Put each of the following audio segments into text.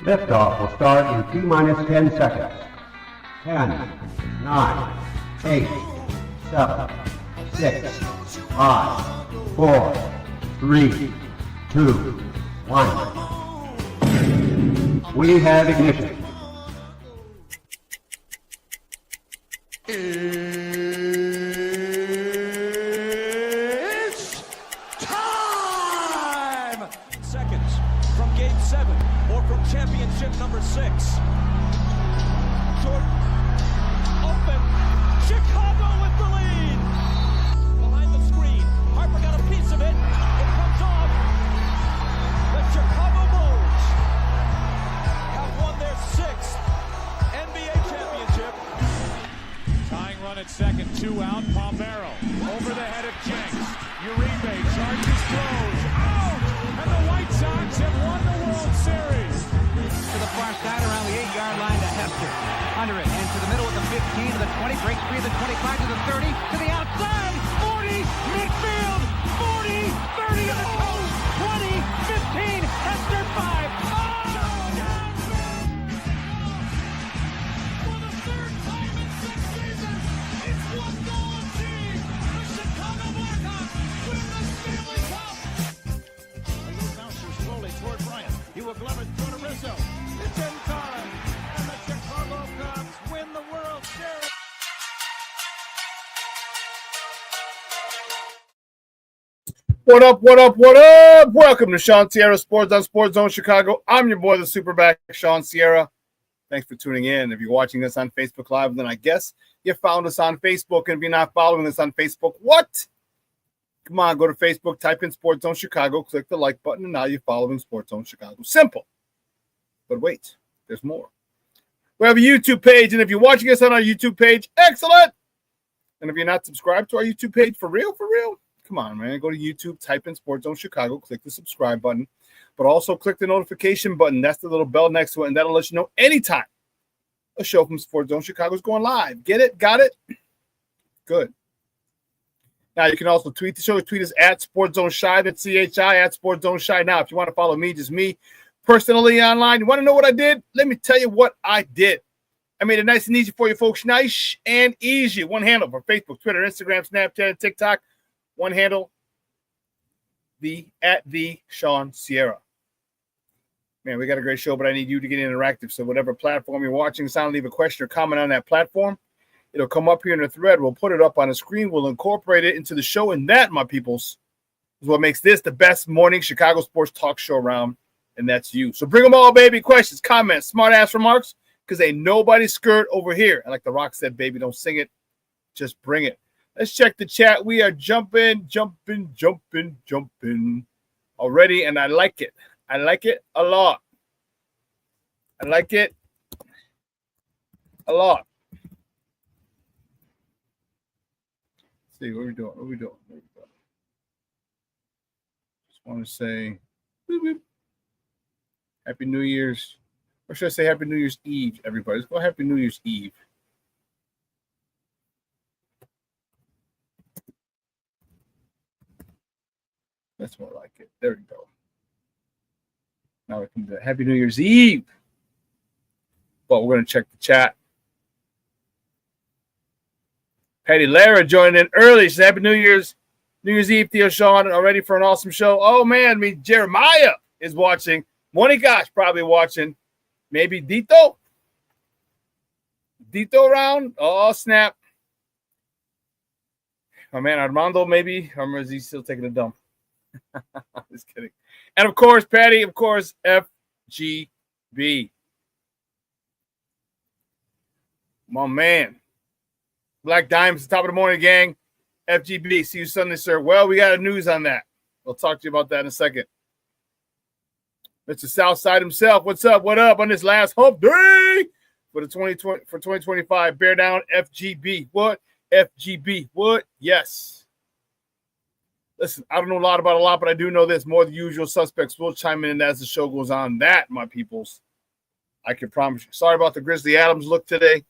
Liftoff will start in T-minus 10 seconds. 10, 9, 8, 7, 6, 5, 4, 3, 2, 1. We have ignition. It's time! Seconds from game 7 or from championship number 6. Jordan, open, Chicago with the lead! Behind the screen, Harper got a piece of it, it comes off. The Chicago Bulls have won their 6th NBA championship. Tying run at second, 2 out, Palmero, over the head of Jenks, Uribe charges, throws, out! And the White Sox have won the World Series. To the far side around the 8-yard line to Hester. Under it, and to the middle of the 15, to the 20, breaks free of the 25, to the 30, to the outside, 40, midfield, 40, 30 of the coast, 20, 15, Hester 5. Oh! For the 3rd time in 6 seasons, it's one goal achieved. The Chicago Blackhawks win the Stanley Cup. They move bouncer slowly toward Bryant. He will glove it through to Rizzo. It's in time, and the Chicago Cubs win the World Series. What up, what up, what up? Welcome to ShawnSierraSports on Sports Zone Chicago. I'm your boy, the SuperBack, Shawn Sierra. Thanks for tuning in. If you're watching us on Facebook Live, then I guess you found us on Facebook. And if you're not following us on Facebook, what? Come on, go to Facebook, type in Sports Zone Chicago, click the like button, and now you're following Sports Zone Chicago. Simple. But wait, there's more. We have a YouTube page, and if you're watching us on our YouTube page, excellent. And if you're not subscribed to our YouTube page, for real, come on, man. Go to YouTube, type in Sports Zone Chicago, click the subscribe button, but also click the notification button. That's the little bell next to it, and that'll let you know anytime a show from Sports Zone Chicago is going live. Get it? Got it? Good. Now, you can also tweet the show. Tweet us at Sports Zone Shy. That's CHI at Sports Zone Shy. Now, if you want to follow me, just me personally online, you want to know what I did? Let me tell you what I did. I made it nice and easy for you folks. Nice and easy. One handle for Facebook, Twitter, Instagram, Snapchat, and TikTok. One handle, at the Shawn Sierra. Man, we got a great show, but I need you to get interactive. So whatever platform you're watching us on, leave a question or comment on that platform. It'll come up here in the thread. We'll put it up on the screen. We'll incorporate it into the show. And that, my peoples, is what makes this the best morning Chicago sports talk show around. And that's you. So bring them all, baby. Questions, comments, smart-ass remarks, because ain't nobody skirt over here. And like The Rock said, baby, don't sing it. Just bring it. Let's check the chat. We are jumping already, and I like it. I like it a lot. I like it a lot. Let's see, what are we doing? Just want to say boop, boop. Happy New Year's. Or should I say Happy New Year's Eve, everybody? Let's go Happy New Year's Eve. That's more like it. There we go. Now we can do Happy New Year's Eve. But we're going to check the chat. Patty Lara joined in early. She said, Happy New Year's Eve, Theo Shawn, already for an awesome show. Oh, man, Jeremiah is watching. Monica's probably watching. Maybe Dito around. Oh, snap. My man Armando, maybe. Or is he still taking a dump? Just kidding. And of course, Patty, FGB. My man. Black Diamonds, top of the morning, gang. FGB, see you Sunday, sir. Well, we got a news on that. We'll talk to you about that in a second. Mr. Southside himself, what's up? What up on this last hump day for the 2025? Bear down, FGB. What? FGB. What? Yes. Listen, I don't know a lot, but I do know this. More than usual suspects will chime in as the show goes on. That, my peoples, I can promise you. Sorry about the Grizzly Adams look today,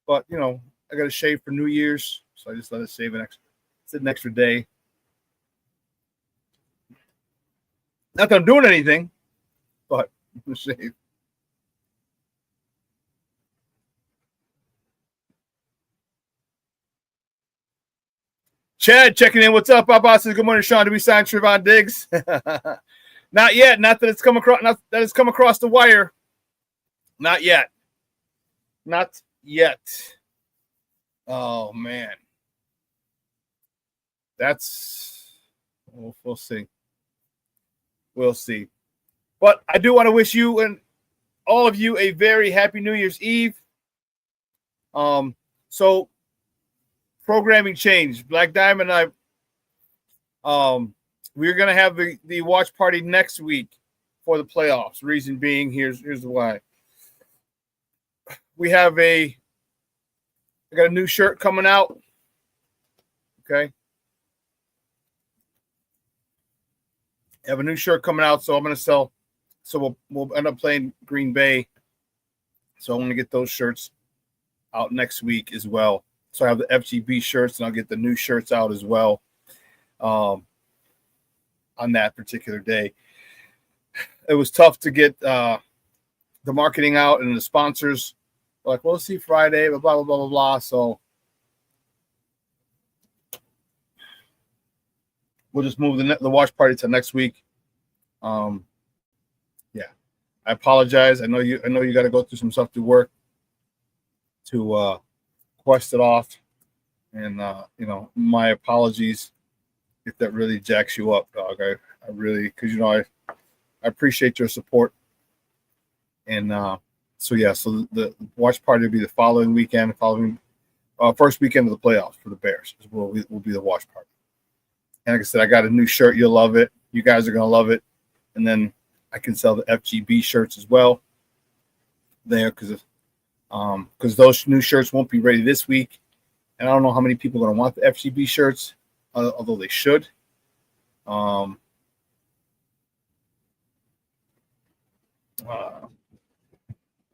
but, you know, I got to shave for New Year's, so I just let it save an extra day. Not that I'm doing anything, but I'm going to shave. Chad checking in. What's up? Bob says, good morning, Shawn. Did we sign Trevon Diggs? Not yet. Not that it's come across. Not that it's come across the wire. Not yet. Not yet. Oh man, we'll see. We'll see. But I do want to wish you and all of you a very happy New Year's Eve. So programming changed. Black Diamond and I, we're gonna have the watch party next week for the playoffs. Reason being, here's why. I got a new shirt coming out. Okay. I have a new shirt coming out, so I'm gonna sell. So we'll end up playing Green Bay. So I'm gonna get those shirts out next week as well. So I have the FGB shirts, and I'll get the new shirts out as well on that particular day. It was tough to get the marketing out and the sponsors. Like, we'll see Friday, blah, blah, blah, blah, blah. So we'll just move the watch party to next week. Yeah, I apologize. I know you got to go through some stuff to work to quest it off, and my apologies if that really jacks you up, dog. I really, because I appreciate your support, and so the watch party will be the following weekend, first weekend of the playoffs for the Bears. Will be the watch party. And like I said, I got a new shirt. You'll love it. You guys are gonna love it. And then I can sell the FGB shirts as well there, because those new shirts won't be ready this week. And I don't know how many people are gonna want the FGB shirts, although they should.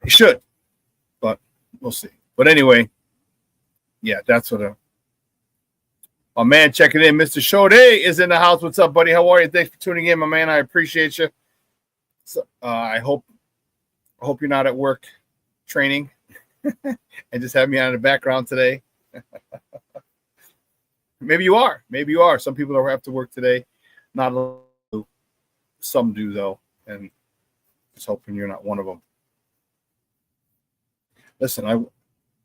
They should, but we'll see. But anyway, yeah, that's what my man checking in. Mr. Shode is in the house. What's up, buddy? How are you? Thanks for tuning in, my man. I appreciate you. So, I hope you're not at work training and just have me on in the background today. Maybe you are. Maybe you are. Some people don't have to work today. Not a lot. Some do, though, and just hoping you're not one of them. Listen, I'm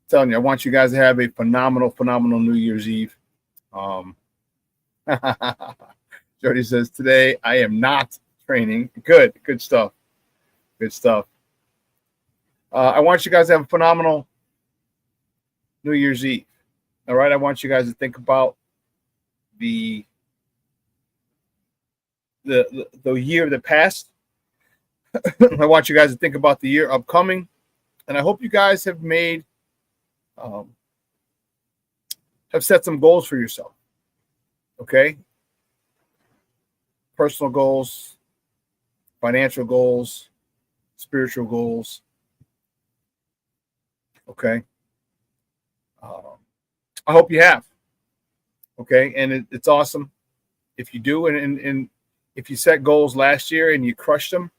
telling you, I want you guys to have a phenomenal New Year's Eve. Jody says, today I am not training. Good stuff. Good stuff. I want you guys to have a phenomenal New Year's Eve. All right. I want you guys to think about the year that passed. I want you guys to think about the year upcoming. And I hope you guys have set some goals for yourself. Okay? Personal goals, financial goals, spiritual goals. Okay? I hope you have. Okay? And it's awesome if you do. And if you set goals last year and you crushed them,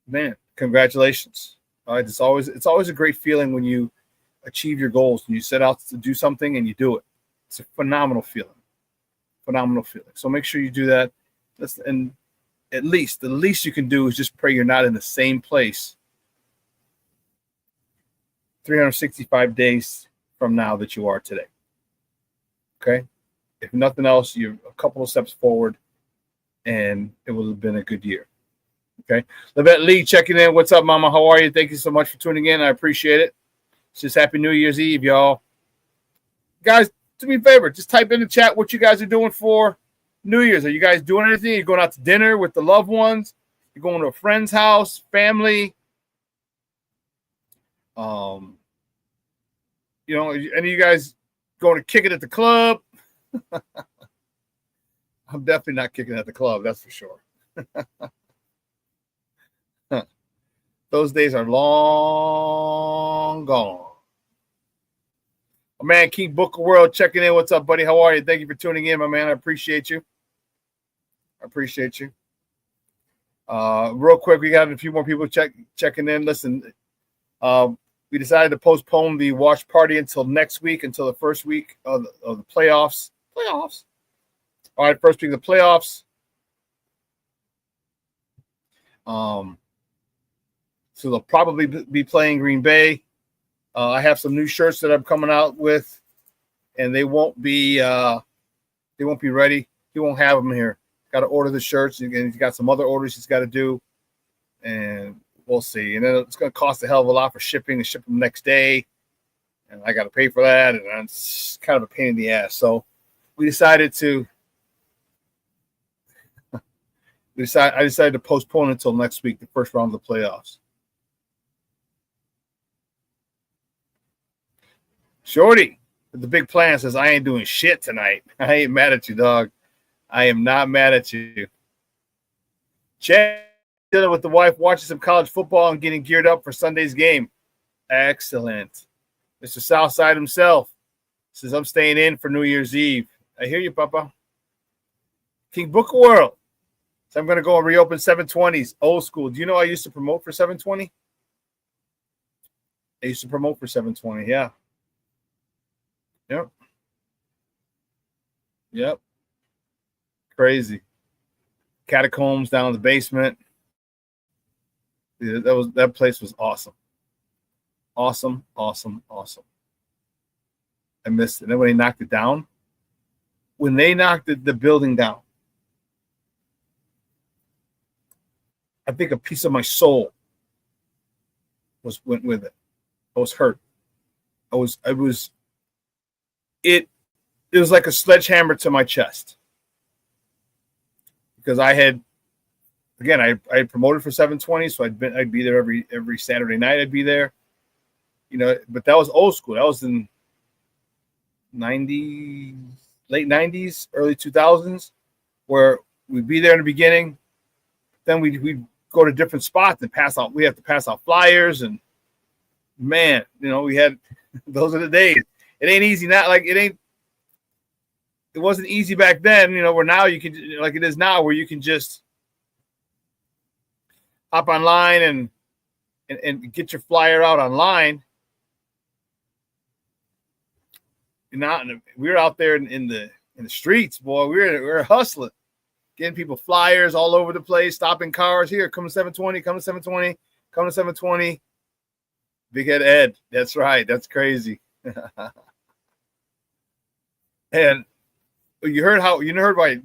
man, congratulations. All right? It's always a great feeling when you achieve your goals and you set out to do something and you do it. It's a phenomenal feeling. So make sure you do that. And the least you can do is just pray you're not in the same place 365 days from now that you are today. Okay? If nothing else, you're a couple of steps forward and it will have been a good year. Okay? Levette Lee checking in. What's up, Mama? How are you? Thank you so much for tuning in. I appreciate it. It's just Happy New Year's Eve, y'all. Guys, do me a favor. Just type in the chat what you guys are doing for New Year's. Are you guys doing anything? You're going out to dinner with the loved ones? You're going to a friend's house, family? Any of you guys going to kick it at the club? I'm definitely not kicking it at the club, that's for sure. Those days are long gone. My man, King Booker World checking in. What's up, buddy? How are you? Thank you for tuning in, my man. I appreciate you. Real quick, we got a few more people checking in. Listen, we decided to postpone the watch party until next week, until the first week of the playoffs. Playoffs. All right, first pick of the playoffs. So they'll probably be playing Green Bay. I have some new shirts that I'm coming out with, and they won't be ready. He won't have them here. Got to order the shirts, and he's got some other orders he's got to do, and we'll see. And then it's going to cost a hell of a lot for shipping and ship them next day, and I got to pay for that, and it's kind of a pain in the ass. So I decided to postpone until next week, the first round of the playoffs. Shorty, with the big plan, says, I ain't doing shit tonight. I ain't mad at you, dog. I am not mad at you. Chad, dealing with the wife, watching some college football and getting geared up for Sunday's game. Excellent. Mr. Southside himself says, I'm staying in for New Year's Eve. I hear you, Papa. King Book of World. So I'm going to go and reopen 720s. Old school. Do you know I used to promote for 720? I used to promote for 720, yeah. Yep. Crazy. Catacombs down in the basement. Yeah, that place was awesome. Awesome. I missed it. And then when they knocked it down, the building down, I think a piece of my soul went with it. I was hurt. It was like a sledgehammer to my chest, because I had promoted for 720, so I'd be there every Saturday night. I'd be there, but that was old school. That was in late 90s, early 2000s, where we'd be there in the beginning, then we'd go to different spots and pass out. We have to pass out flyers, and man, we had those are the days. It ain't easy now. It wasn't easy back then, where now you can, like it is now, where you can just hop online and get your flyer out online. We were out there in the streets, boy. We were hustling, getting people flyers all over the place, stopping cars. Here, come to 720, come to 720, come to 720. Big Head Ed. That's right. That's crazy. And you heard why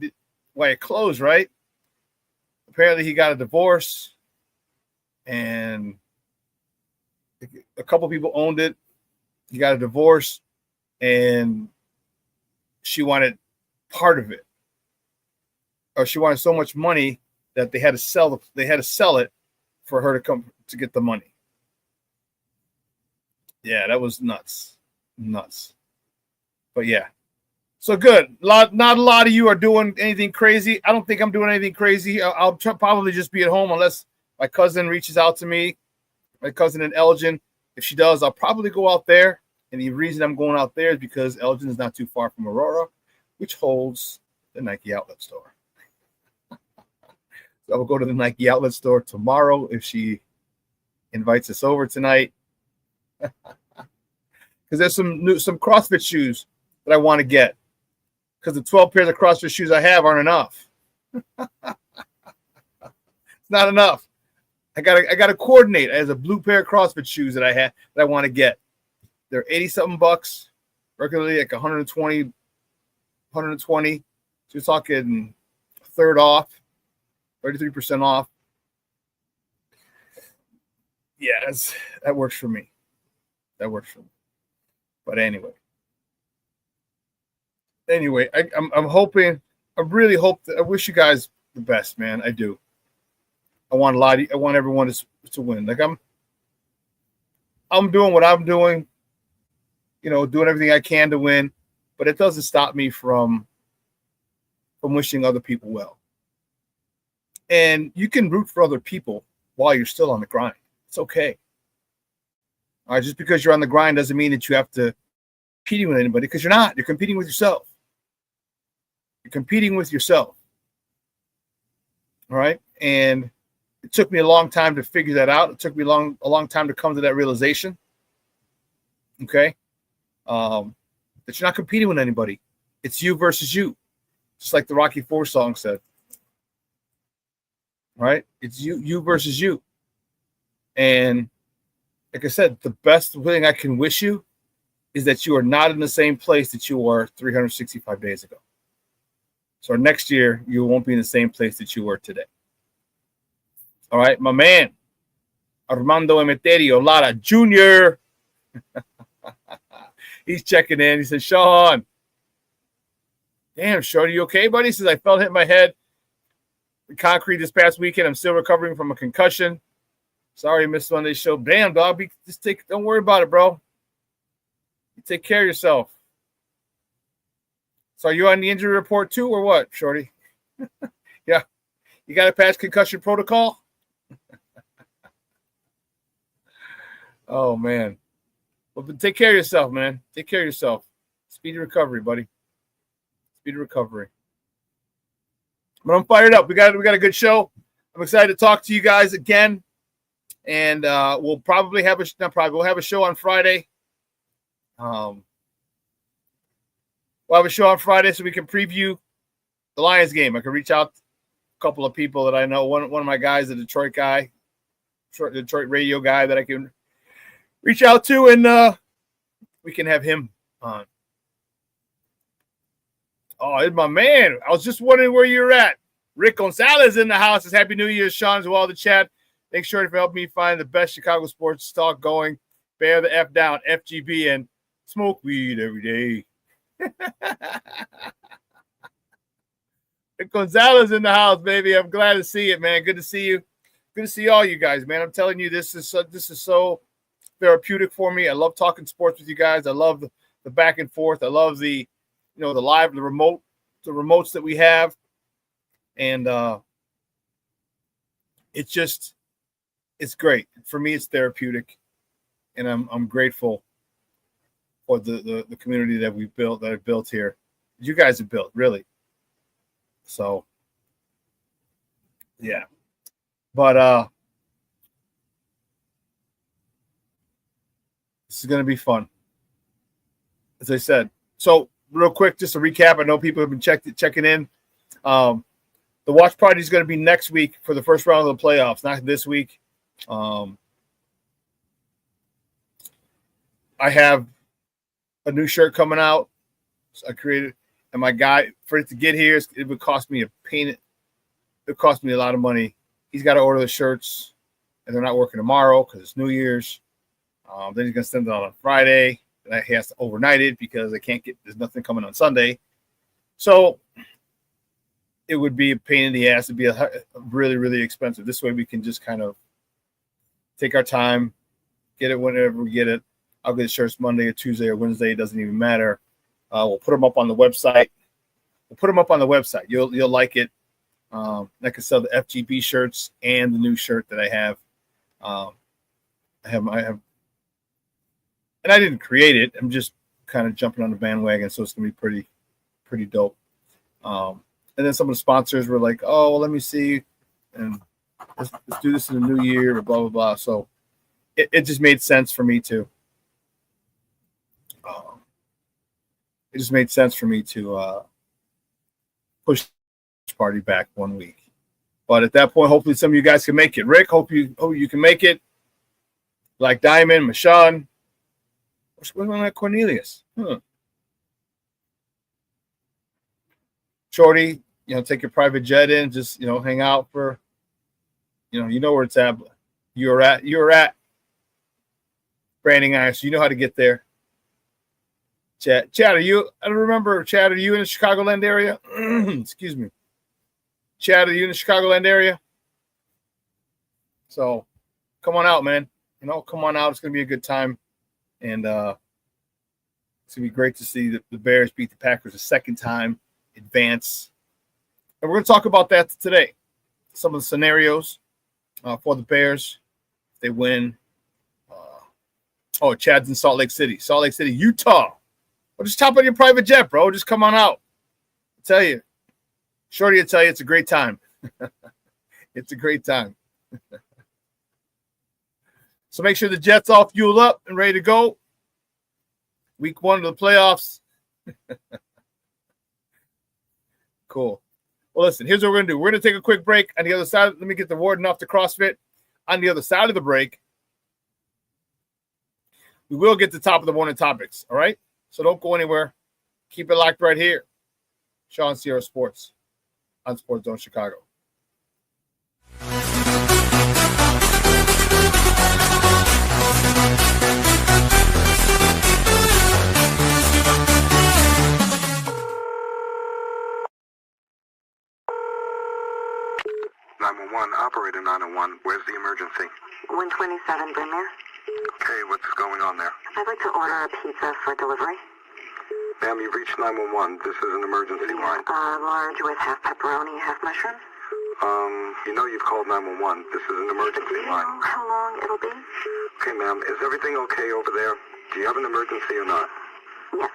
it closed, right? Apparently he got a divorce, and a couple people owned it. He got a divorce, and she wanted part of it, or she wanted so much money that they had to sell it for her to come to get the money. Yeah, that was nuts. But yeah. So good. Not a lot of you are doing anything crazy. I don't think I'm doing anything crazy. I'll probably just be at home unless my cousin reaches out to me. My cousin in Elgin. If she does, I'll probably go out there. And the reason I'm going out there is because Elgin is not too far from Aurora, which holds the Nike outlet store. So I will go to the Nike outlet store tomorrow if she invites us over tonight. Because there's some CrossFit shoes that I want to get. Because the 12 pairs of CrossFit shoes I have aren't enough. It's not enough. I gotta coordinate. I have a blue pair of CrossFit shoes that I want to get. They're $80-something, regularly like 120. So you're talking a third off, 33% off. Yeah, that works for me. But anyway, I'm hoping. I really hope that. I wish you guys the best, man. I do. I want everyone to win. Like I'm doing what I'm doing. Doing everything I can to win, but it doesn't stop me from wishing other people well. And you can root for other people while you're still on the grind. It's okay. All right, just because you're on the grind doesn't mean that you have to compete with anybody, because you're not. You're competing with yourself. All right, and it took me a long time to figure that out. It took me a long time to come to that realization. Okay, that you're not competing with anybody. It's you versus you, just like the Rocky IV song said. Right? It's you versus you. And like I said, the best thing I can wish you is that you are not in the same place that you were 365 days ago. So next year, you won't be in the same place that you were today. All right, my man, Armando Emeterio Lara Jr. He's checking in. He says, Shawn, damn, Shawn, you okay, buddy? He says, I felt hit my head. The concrete this past weekend. I'm still recovering from a concussion. Sorry, I missed Monday's show. Damn, dog. Don't worry about it, bro. You take care of yourself. So are you on the injury report too, or what, Shorty? Yeah. You got to pass concussion protocol? Oh, man. Well, but take care of yourself, man. Take care of yourself. Speedy recovery, buddy. Speedy recovery. But I'm fired up. We got a good show. I'm excited to talk to you guys again. And we'll probably have we'll have a show on Friday. We'll have a show on Friday so we can preview the Lions game. I can reach out to a couple of people that I know. One of my guys, a Detroit guy, Detroit radio guy that I can reach out to, and we can have him on. Oh, it's my man. I was just wondering where you're at. Rick Gonzalez in the house. Says Happy New Year, Shawn, as well. The chat. Thanks, Shorty, for helping me find the best Chicago sports talk going. Bear the F down, FGB, and smoke weed every day. Rick Gonzalez in the house, baby. I'm glad to see it, man. Good to see you. Good to see all you guys, man. I'm telling you, this is so therapeutic for me. I love talking sports with you guys. I love the back and forth. I love the live, the remotes that we have. And it's great. For me, it's therapeutic. And I'm grateful for the community that I've built here. You guys have built, really. So yeah. But this is gonna be fun. As I said. So real quick, just a recap. I know people have been checking in. The watch party is going to be next week for the first round of the playoffs, not this week. I have a new shirt coming out. So I created, and my guy, for it to get here, it would cost me it cost me a lot of money. He's got to order the shirts, and they're not working tomorrow because it's New Year's. Then he's going to send it out on Friday. And he has to overnight it because there's nothing coming on Sunday. So it would be a pain in the ass. It'd be a really, really expensive. This way we can just kind of take our time, get it whenever we get it. I'll get the shirts Monday or Tuesday or Wednesday. It doesn't even matter. We'll put them up on the website. You'll like it. I can sell the FGB shirts and the new shirt that I have. I have, and I didn't create it. I'm just kind of jumping on the bandwagon, so it's gonna be pretty dope. And then some of the sponsors were like, "Oh, well, let me see, and let's do this in the new year," or blah blah blah. So it just made sense for me to. It just made sense for me to push the party back 1 week. But at that point, hopefully some of you guys can make it. Rick, hope you can make it. Like Diamond, Mashawn. What's going on at Cornelius? Shorty, take your private jet in, just hang out for, you know where it's at. You're at Branding Iron, so you know how to get there. Chad, are you? I don't remember. Chad, are you in the Chicagoland area? Excuse me. Chad, are you in the Chicagoland area? So, come on out, man. Come on out. It's gonna be a good time, and it's gonna be great to see the Bears beat the Packers a second time, advance, and we're gonna talk about that today. Some of the scenarios for the Bears if they win. Chad's in Salt Lake City, Utah. Well, just hop on your private jet, bro. Just come on out. I'll tell you. Shorty will tell you it's a great time. It's a great time. So make sure the jet's all fueled up and ready to go. Week 1 of the playoffs. Cool. Well, listen, here's what we're going to do. We're going to take a quick break. On the other side, let me get the warden off the CrossFit. On the other side of the break, we will get to the top of the morning topics, all right? So don't go anywhere. Keep it locked right here. Shawn Sierra Sports on Sports Zone Chicago. 911, operator 901. Where's the emergency? 127 Brymere. Okay, what's going on there? I'd like to order a pizza for delivery. Ma'am, you've reached 911. This is an emergency line. Large with half pepperoni, half mushroom. You know you've called 911. This is an emergency Do you line. know how long it'll be? Okay, ma'am, is everything okay over there? Do you have an emergency or not? Yes.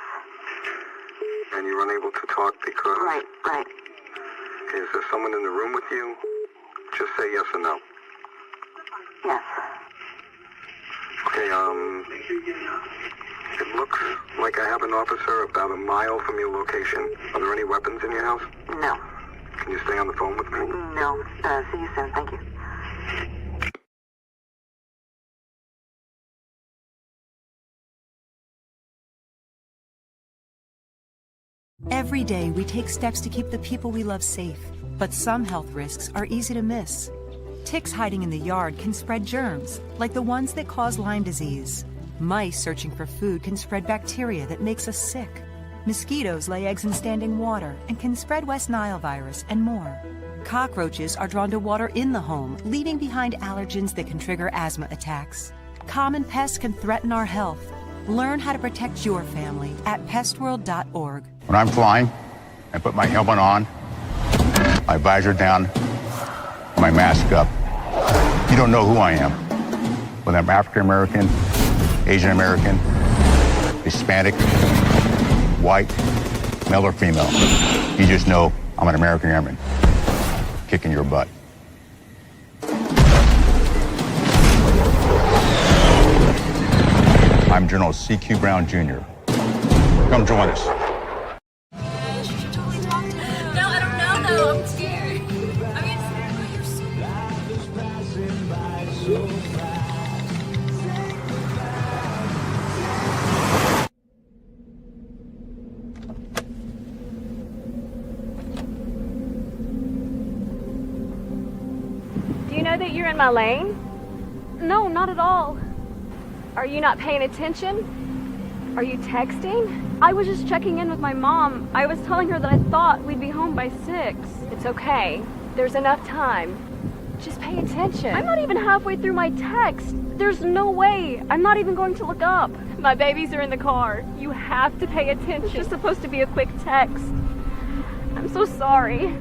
And you're unable to talk because... Right. Is there someone in the room with you? Just say yes or no. Yes. Okay, it looks like I have an officer about a mile from your location. Are there any weapons in your house? No. Can you stay on the phone with me? No. See you soon. Thank you. Every day, we take steps to keep the people we love safe, but some health risks are easy to miss. Ticks hiding in the yard can spread germs, like the ones that cause Lyme disease. Mice searching for food can spread bacteria that makes us sick. Mosquitoes lay eggs in standing water and can spread West Nile virus and more. Cockroaches are drawn to water in the home, leaving behind allergens that can trigger asthma attacks. Common pests can threaten our health. Learn how to protect your family at pestworld.org. When I'm flying, I put my helmet on, my visor down, my mask up. You don't know who I am. Whether I'm African American, Asian American, Hispanic, white, male or female. You just know I'm an American airman kicking your butt. I'm General C.Q. Brown Jr. Come join us. No, I don't know though. I'm scared. I mean, you're so... Do you know that you're in my lane? No, not at all. Are you not paying attention? Are you texting? I was just checking in with my mom. I was telling her that I thought we'd be home by 6. It's okay. There's enough time. Just pay attention. I'm not even halfway through my text. There's no way. I'm not even going to look up. My babies are in the car. You have to pay attention. It's just supposed to be a quick text. I'm so sorry.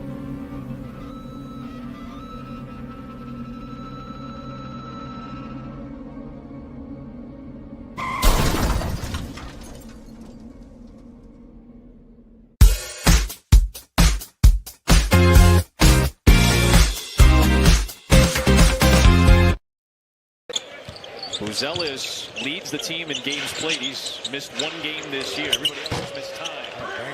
Buzelis leads the team in games played. He's missed one game this year. Everybody else has missed time.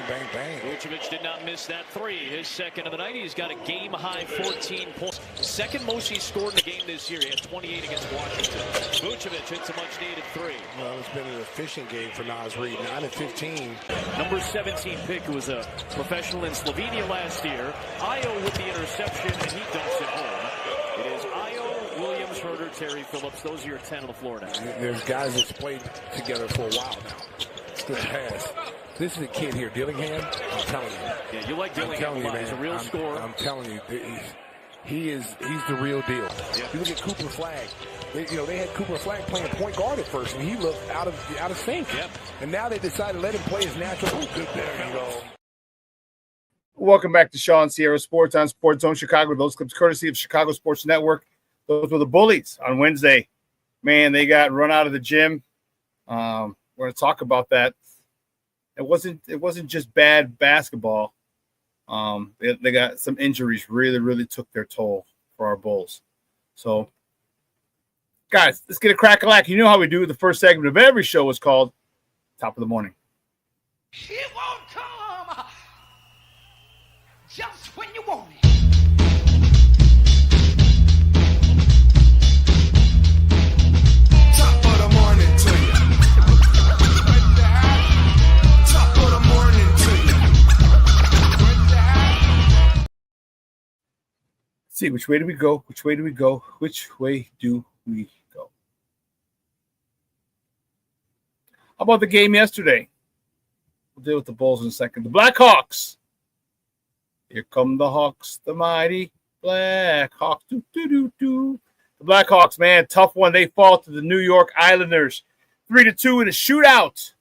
Bang, bang. Vucevic did not miss that three. His second of the night. He's got a game-high 14 points. Second most he's scored in a game this year. He had 28 against Washington. Vucevic hits a much-needed three. Well, it's been an efficient game for Naz Reid. 9 of 15. Number 17 pick, who was a professional in Slovenia last year. Io with the interception, and he dumps it home. It is Io, Williams, Herder, Terry Phillips. Those are your 10 on the floor now. There's guys that's played together for a while now. It's good pass. This is a kid here, Dillingham. I'm telling you. Yeah, you like Dillingham a lot. He's a real scorer. I'm telling you, he's the real deal. Yeah. You look at Cooper Flagg. They had Cooper Flagg playing point guard at first, and he looked out of sync. Yep. And now they decided to let him play his natural. Oh, good, there you go. Welcome back to Shawn Sierra Sports on Sports Zone Chicago. Those clips courtesy of Chicago Sports Network. Those were the Bullies on Wednesday. Man, they got run out of the gym. We're going to talk about that. It wasn't just bad basketball. They got some injuries. Really took their toll for our Bulls. So, guys, let's get a crack-a-lack. You know how we do. The first segment of every show is called Top of the Morning. It won't come. just when you want it. Top of the morning to you. Top of the morning to you. Let's see, which way do we go? Which way do we go? Which way do we go? How about the game yesterday? We'll deal with the Bulls in a second. The Blackhawks. Here come the Hawks, the mighty Blackhawks. Do, do, do, do. The Blackhawks, man, tough one. They fall to the New York Islanders 3-2 in a shootout.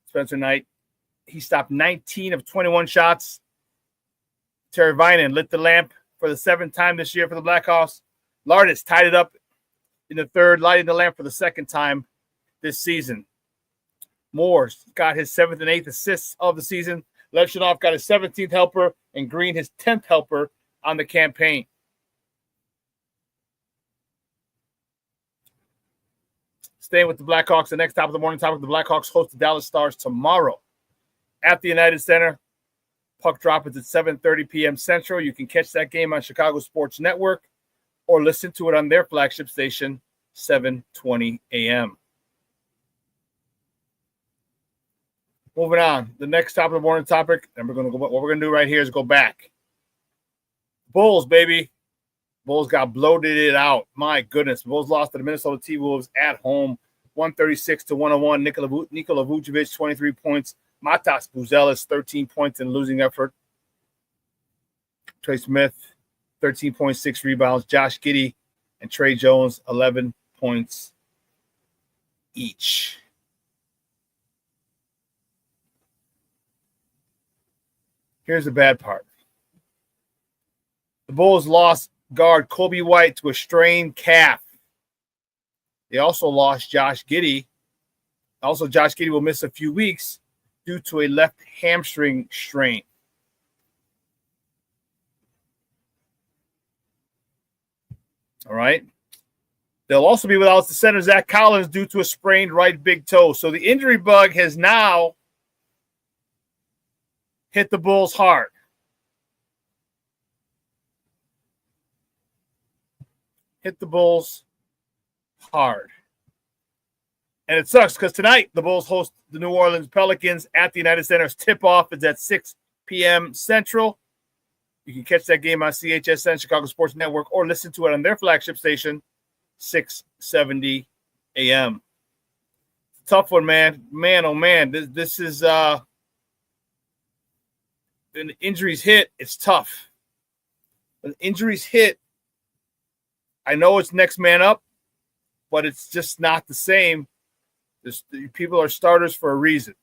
Spencer Knight, he stopped 19 of 21 shots. Terry Vinen lit the lamp for the 7th time this year for the Blackhawks. Lardis tied it up in the third, lighting the lamp for the 2nd time this season. Moore got his 7th and 8th assists of the season. Levshunov got his 17th helper, and Green his 10th helper on the campaign. Staying with the Blackhawks, the next top of the morning topic, the Blackhawks host the Dallas Stars tomorrow at the United Center. Puck drop is at 7:30 p.m. Central. You can catch that game on Chicago Sports Network or listen to it on their flagship station, 7:20 a.m. Moving on, the next top of the morning topic, and we're going to go. What we're going to do right here is go back. Bulls, baby. Bulls got bloated it out. My goodness. Bulls lost to the Minnesota T-Wolves at home, 136-101. Nikola Vucevic, 23 points. Matas Buzelis, 13 points in a losing effort. Trey Smith, 13.6 rebounds. Josh Giddey and Trey Jones, 11 points each. Here's the bad part. The Bulls lost guard Kobe White to a strained calf. They also lost Josh Giddey. Also, Josh Giddey will miss a few weeks due to a left hamstring strain. All right. They'll also be without the center, Zach Collins, due to a sprained right big toe. So the injury bug has now hit the Bulls hard. Hit the Bulls hard. And it sucks because tonight the Bulls host the New Orleans Pelicans at the United Center's tip-off is at 6 p.m. Central. You can catch that game on CHSN, Chicago Sports Network, or listen to it on their flagship station, 670 a.m. Tough one, man. Man, oh, man. This is when injuries hit, it's tough. When injuries hit, I know it's next man up, but it's just not the same. People are starters for a reason.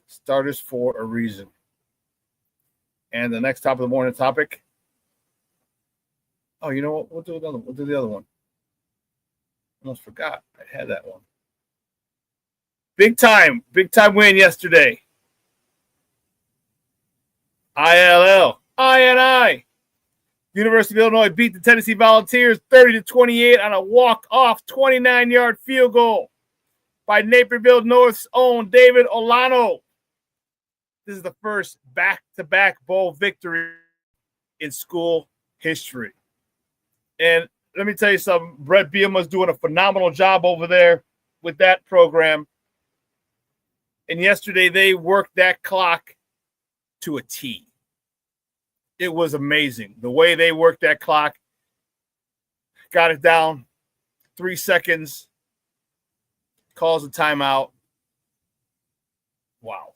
Starters for a reason. And the next top of the morning topic. Oh, you know what? We'll do another one. We'll do the other one. Almost forgot. I had that one. Big time win yesterday. I. University of Illinois beat the Tennessee Volunteers 30-28 on a walk-off 29-yard field goal by Naperville North's own David Olano. This is the first back-to-back bowl victory in school history. And let me tell you something. Brett Bielema's doing a phenomenal job over there with that program. And yesterday they worked that clock to a T. It was amazing. The way they worked that clock, got it down 3 seconds, calls a timeout. Wow.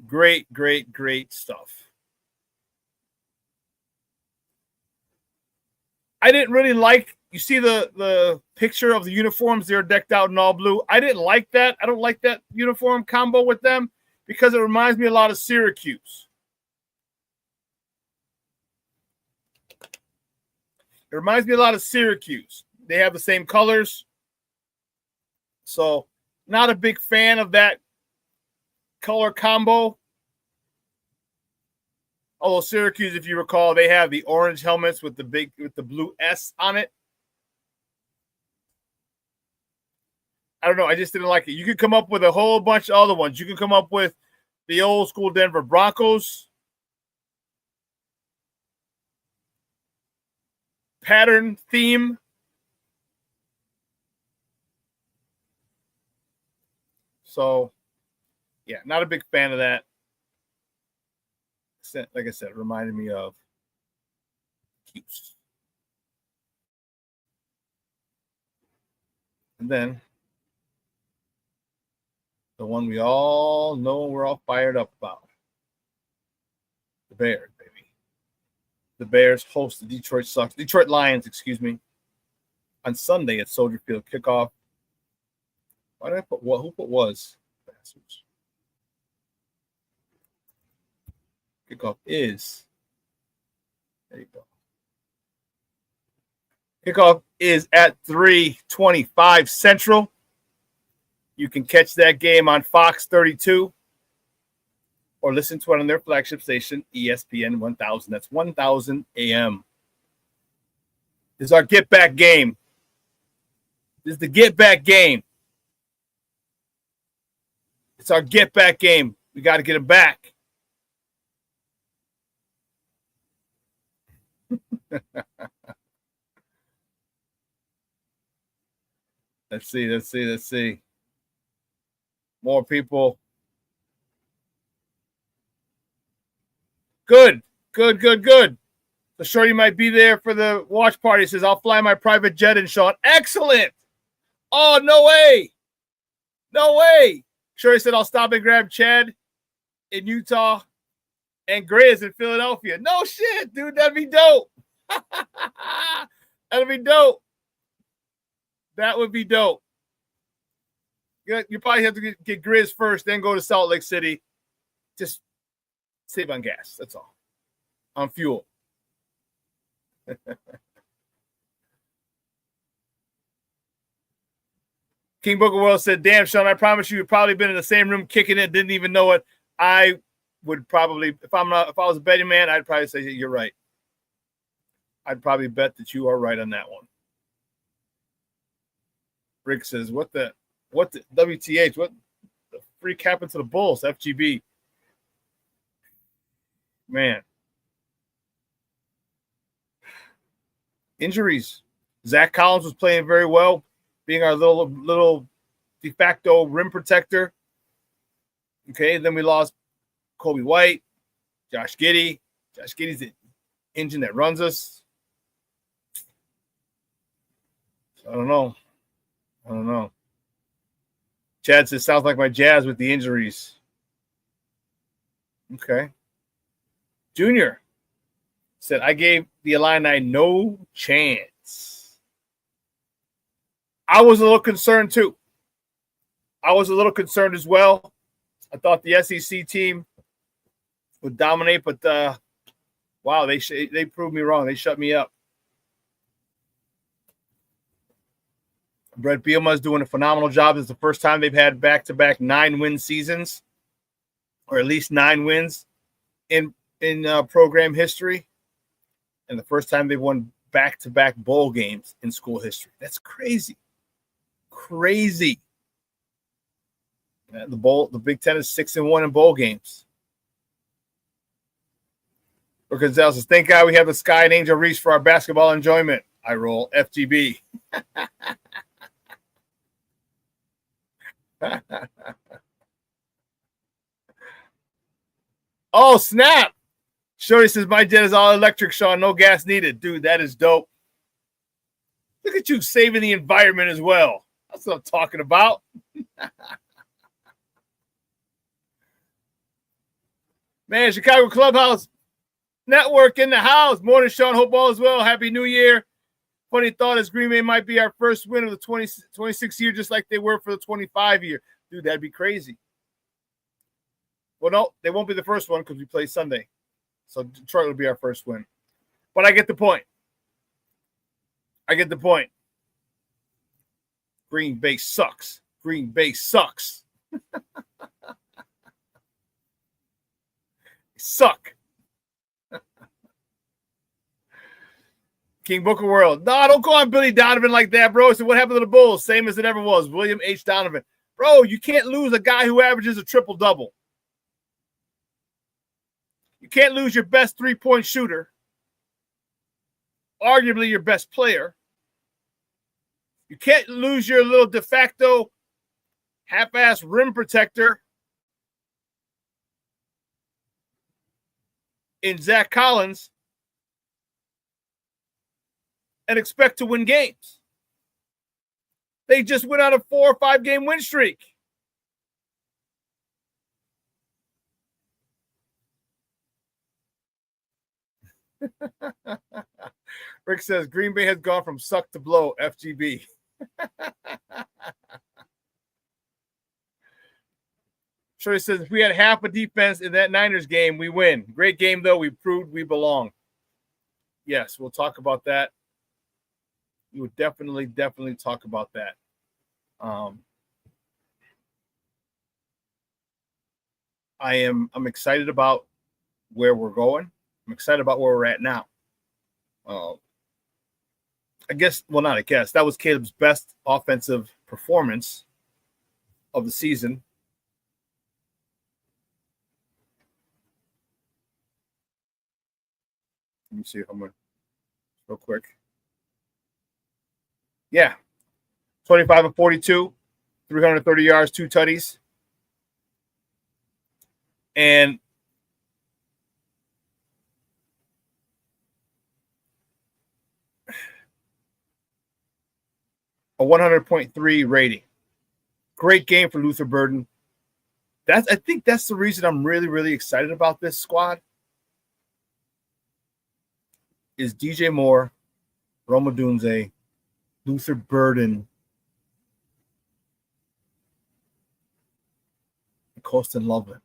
Great stuff. I didn't really like, you see the picture of the uniforms, they're decked out in all blue. I didn't like that. I don't like that uniform combo with them because it reminds me a lot of Syracuse. It reminds me a lot of Syracuse. They have the same colors. So, not a big fan of that color combo. Although Syracuse, if you recall, they have the orange helmets with the blue S on it. I don't know. I just didn't like it. You could come up with a whole bunch of other ones. You can come up with the old school Denver Broncos. Pattern theme. So, yeah, not a big fan of that. Like I said, it reminded me of Cuse. And then the one we all know we're all fired up about. The Bears, baby. The Bears host the Detroit Lions, excuse me, on Sunday at Soldier Field. Kickoff. Why did I put what? Who put was? Bastards. Kickoff is. There you go. Kickoff is at 3:25 Central. You can catch that game on Fox 32 or listen to it on their flagship station, ESPN 1000. That's 1000 AM. This is our get-back game. This is the get-back game. It's our get-back game. We got to get it back. Let's see. More people. Good. The shorty might be there for the watch party. Says, I'll fly my private jet in, Shawn. Excellent. Oh, no way. Shorty said, I'll stop and grab Chad in Utah and Grizz in Philadelphia. No shit, dude. That'd be dope. That'd be dope. That would be dope. You probably have to get Grizz first, then go to Salt Lake City. Just save on gas. That's all. On fuel. King Booker World said, damn, Shawn, I promise you've probably been in the same room kicking it, didn't even know it. I would probably, if I was a betting man, I'd probably say you're right. I'd probably bet that you are right on that one. Rick says, what the WTH? What the freak happened to the Bulls? FGB. Man. Injuries. Zach Collins was playing very well, being our little de facto rim protector. Okay, then we lost Kobe White, Josh Giddey. Josh Giddey's the engine that runs us. So I don't know. Chad says, sounds like my Jazz with the injuries. Okay. Junior said, I gave the Illini no chance. I was a little concerned too. I was a little concerned as well. I thought the SEC team would dominate, but wow, they proved me wrong. They shut me up. Brett Bielema is doing a phenomenal job. It's the first time they've had back-to-back 9-win seasons, or at least 9 wins in program history, and the first time they've won back-to-back bowl games in school history. That's crazy. The Big Ten is 6-1 in bowl games. Or Gonzalez says, thank God we have the Sky and Angel Reese for our basketball enjoyment. I roll FGB. Oh, snap. Shorty says, my jet is all electric, Shawn. No gas needed. Dude, that is dope. Look at you saving the environment as well. That's what I'm talking about. Man, Chicago Clubhouse Network in the house. Morning, Shawn. Hope all is well. Happy New Year. Funny thought is Green Bay might be our first win of the 26 year, just like they were for the 25 year. Dude, that'd be crazy. Well, no, they won't be the first one because we play Sunday. So Detroit will be our first win. But I get the point. Green Bay sucks. Suck. King Booker World. No, don't go on Billy Donovan like that, bro. So what happened to the Bulls? Same as it ever was. William H. Donovan. Bro, you can't lose a guy who averages a triple-double. You can't lose your best three-point shooter, arguably your best player. You can't lose your little de facto half-ass rim protector in Zach Collins and expect to win games. They just went on a 4 or 5 game win streak. Rick says Green Bay has gone from suck to blow, FGB. Shorty says if we had half a defense in that Niners game, we win. Great game, though. We proved we belong. Yes, we'll talk about that. We would definitely talk about that. I'm excited about where we're going. I'm excited about where we're at now. That was Caleb's best offensive performance of the season. Let me see how much real quick. Yeah. 25 and 42, 330 yards, 2 tutties. And a 100.3 rating. Great game for Luther Burden. I think that's the reason I'm really excited about this squad. Is DJ Moore, Rome Odunze, Luther Burden, and Colston Loveland.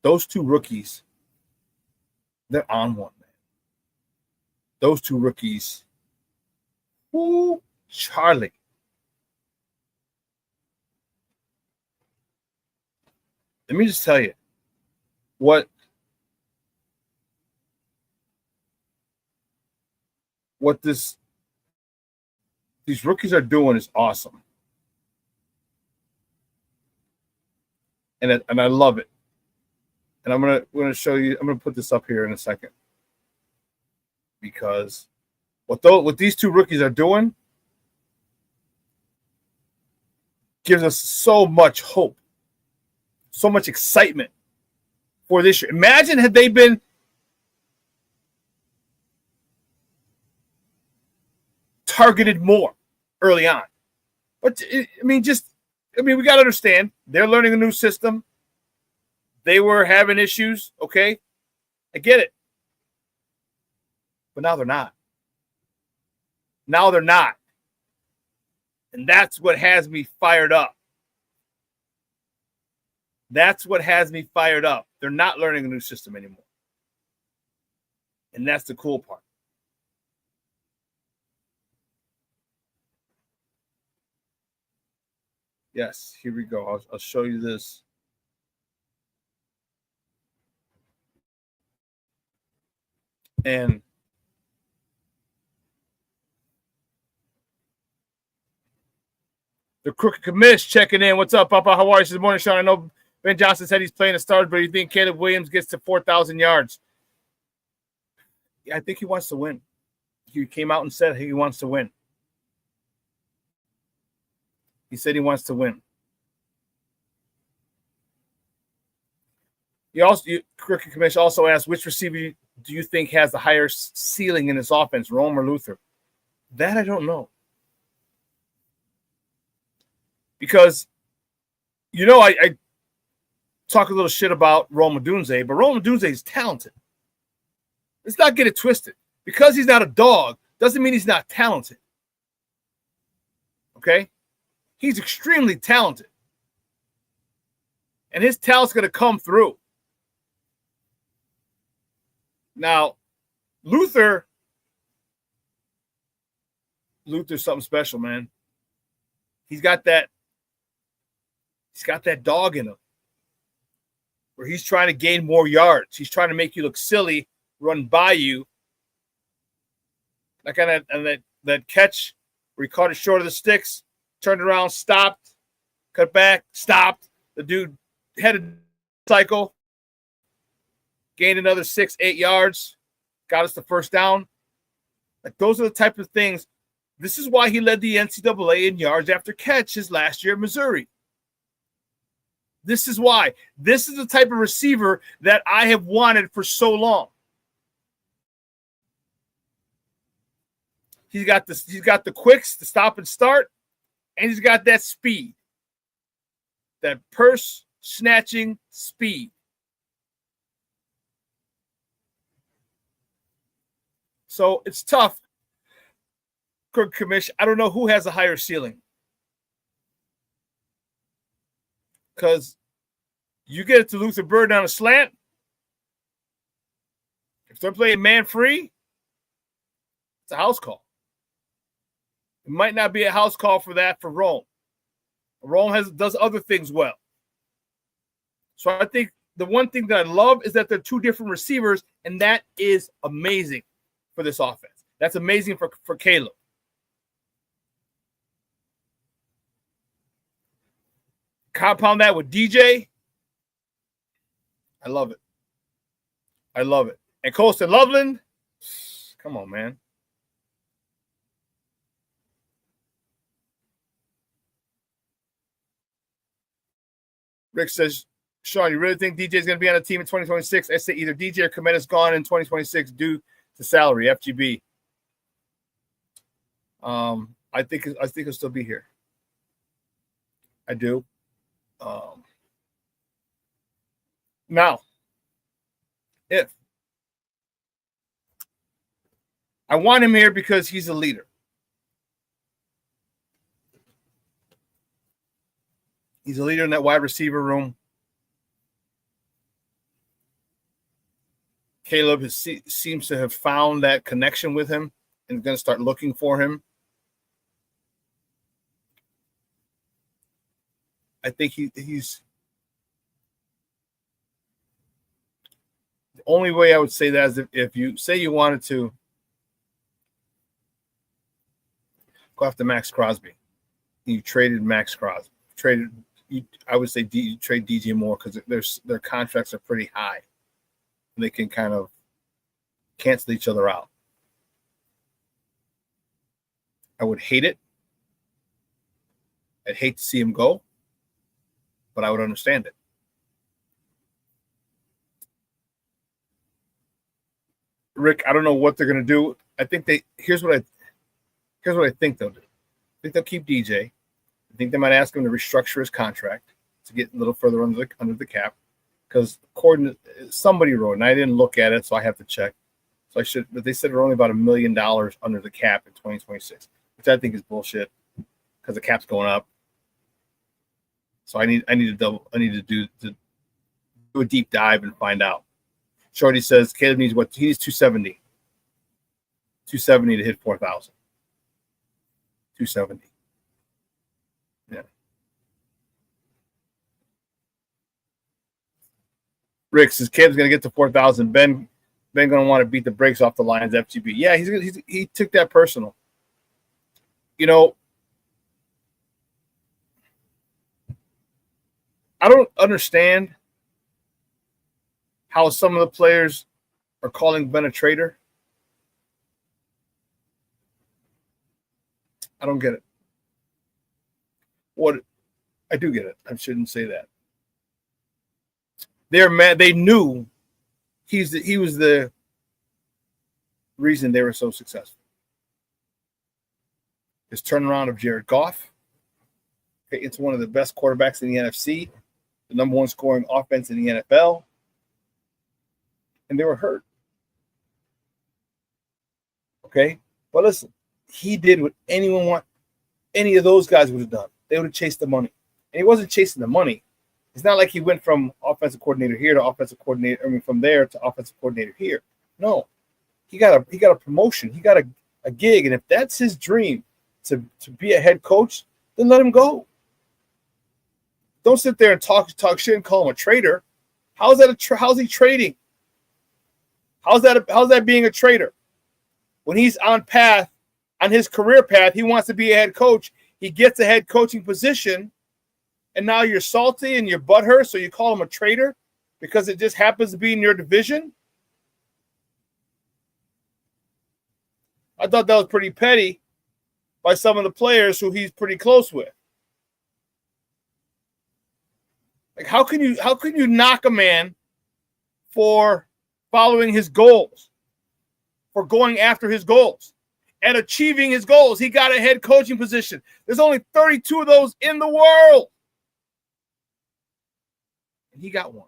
Those 2 rookies, they're on one, man. Those 2 rookies. Ooh, Charlie. Let me just tell you what these rookies are doing is awesome. And I love it. And we're gonna show you, I'm gonna put this up here in a second. Because what these 2 rookies are doing gives us so much hope, so much excitement for this year. Imagine had they been targeted more early on. But we got to understand they're learning a new system. They were having issues. Okay. I get it. But now they're not. And that's what has me fired up. They're not learning a new system anymore. And that's the cool part. Yes, here we go. I'll show you this. And the Crooked Commish checking in. What's up, Papa? How are you? Good morning, Shawn. I know Ben Johnson said he's playing the stars, but you think Caleb Williams gets to 4,000 yards? Yeah, I think he wants to win. He came out and said he wants to win. He said he wants to win. Crooked Commish also asked, which receiver do you think has the higher ceiling in this offense, Rome or Luther? That I don't know. Because, I talk a little shit about Rome Odunze, but Rome Odunze is talented. Let's not get it twisted. Because he's not a dog doesn't mean he's not talented. Okay? He's extremely talented. And his talent's going to come through. Now, Luther's something special, man. He's got that dog in him where he's trying to gain more yards. He's trying to make you look silly, run by you. Like on that catch where he caught it short of the sticks, turned around, stopped, cut back, stopped. The dude had a cycle. gained another 6-8 yards, got us the first down. Like, those are the type of things. This is why he led the NCAA in yards after catch his last year at Missouri. This is why. This is the type of receiver that I have wanted for so long. He's got the quicks, the stop and start, and he's got that speed. That purse snatching speed. So it's tough. Kirk Kamish, I don't know who has a higher ceiling. Because you get it to Luther Bird on a slant. If they're playing man free, it's a house call. It might not be a house call for that for Rome. Rome does other things well. So I think the one thing that I love is that they're two different receivers, and that is amazing for this offense. That's amazing for Caleb. Compound that with DJ. I love it. I love it. And Colston Loveland, come on, man. Rick says, Shawn, you really think DJ is going to be on the team in 2026? I say either DJ or Komet is gone in 2026 due to salary, FGB. I think he'll still be here. I do. Now, if I want him here because he's a leader. He's a leader in that wide receiver room. Caleb seems to have found that connection with him and is going to start looking for him. I think he's the only way I would say that is if you say you wanted to go after Max Crosby, you traded Max Crosby, I would say you trade DJ Moore because their contracts are pretty high. They can kind of cancel each other out. I would hate it. I'd hate to see him go, but I would understand it. Rick, I don't know what they're going to do. I think here's what I think they'll do. I think they'll keep DJ. I think they might ask him to restructure his contract to get a little further under the cap. Because according to somebody wrote, and I didn't look at it, so I have to check. So I should, but they said they're only about $1 million under the cap in 2026, which I think is bullshit because the cap's going up. So I need to do a deep dive and find out. Shorty says Caleb needs what? He needs 270. 270 to hit 4,000. 270. Yeah. Rick says Caleb's going to get to 4,000. Ben going to want to beat the brakes off the Lions FGB. Yeah, he took that personal. You know, I don't understand how some of the players are calling Ben a traitor. I don't get it. I do get it. I shouldn't say that. They're mad. They knew he was the reason they were so successful. His turnaround of Jared Goff. Okay, it's one of the best quarterbacks in the NFC, the number one scoring offense in the NFL, and they were hurt. Okay, but listen, he did what any of those guys would have done. They would have chased the money, and he wasn't chasing the money. It's not like he went from offensive coordinator here to offensive coordinator. I mean, from there to offensive coordinator here. No, he got a promotion. He got a gig, and if that's his dream to be a head coach, then let him go. Don't sit there and talk shit and call him a traitor. How's he trading? How's that being a traitor? When he's on his career path, he wants to be a head coach. He gets a head coaching position. And now you're salty and you're butthurt, so you call him a traitor because it just happens to be in your division? I thought that was pretty petty by some of the players who he's pretty close with. Like, how can you knock a man for following his goals, for going after his goals and achieving his goals? He got a head coaching position. There's only 32 of those in the world. And he got one.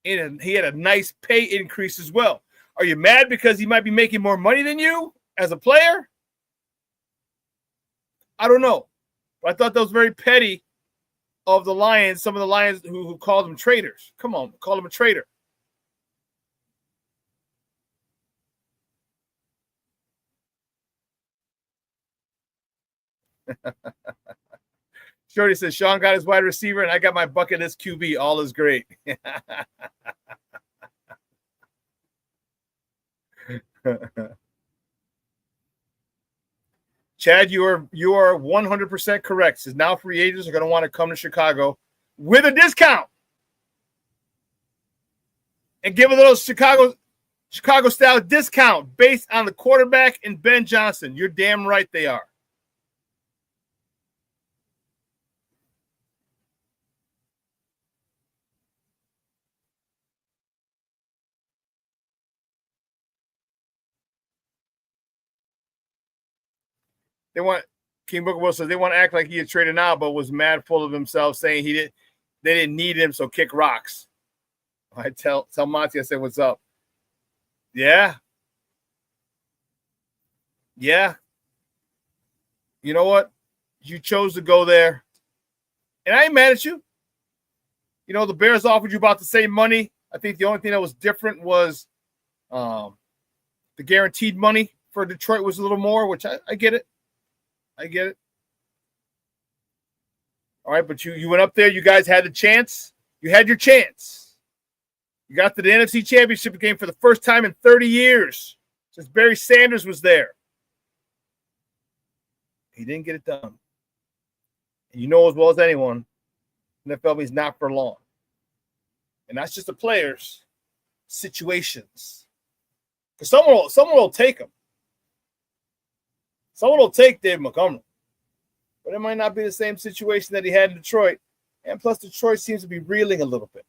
And he had a nice pay increase as well. Are you mad because he might be making more money than you as a player? I don't know. But I thought that was very petty of the Lions, some of the Lions who called them traitors. Come on, call him a traitor. Shorty says, Shawn got his wide receiver, and I got my bucket list QB. All is great. Chad, you are 100% correct. Says now free agents are going to want to come to Chicago with a discount and give a little Chicago style discount based on the quarterback and Ben Johnson. You're damn right they are. They want King Booker Will says they want to act like he had traded now, but was mad full of himself, saying they didn't need him, so kick rocks. I tell Monty, I said, what's up? Yeah. Yeah. You know what? You chose to go there. And I ain't mad at you. You know, the Bears offered you about the same money. I think the only thing that was different was the guaranteed money for Detroit was a little more, which I get it. I get it. All right, but you went up there. You guys had the chance. You had your chance. You got to the NFC Championship game for the first time in 30 years since Barry Sanders was there. He didn't get it done. And you know as well as anyone, NFL means not for long. And that's just the players' situations. Because someone will take them. Someone will take Dave Montgomery. But it might not be the same situation that he had in Detroit. And plus, Detroit seems to be reeling a little bit.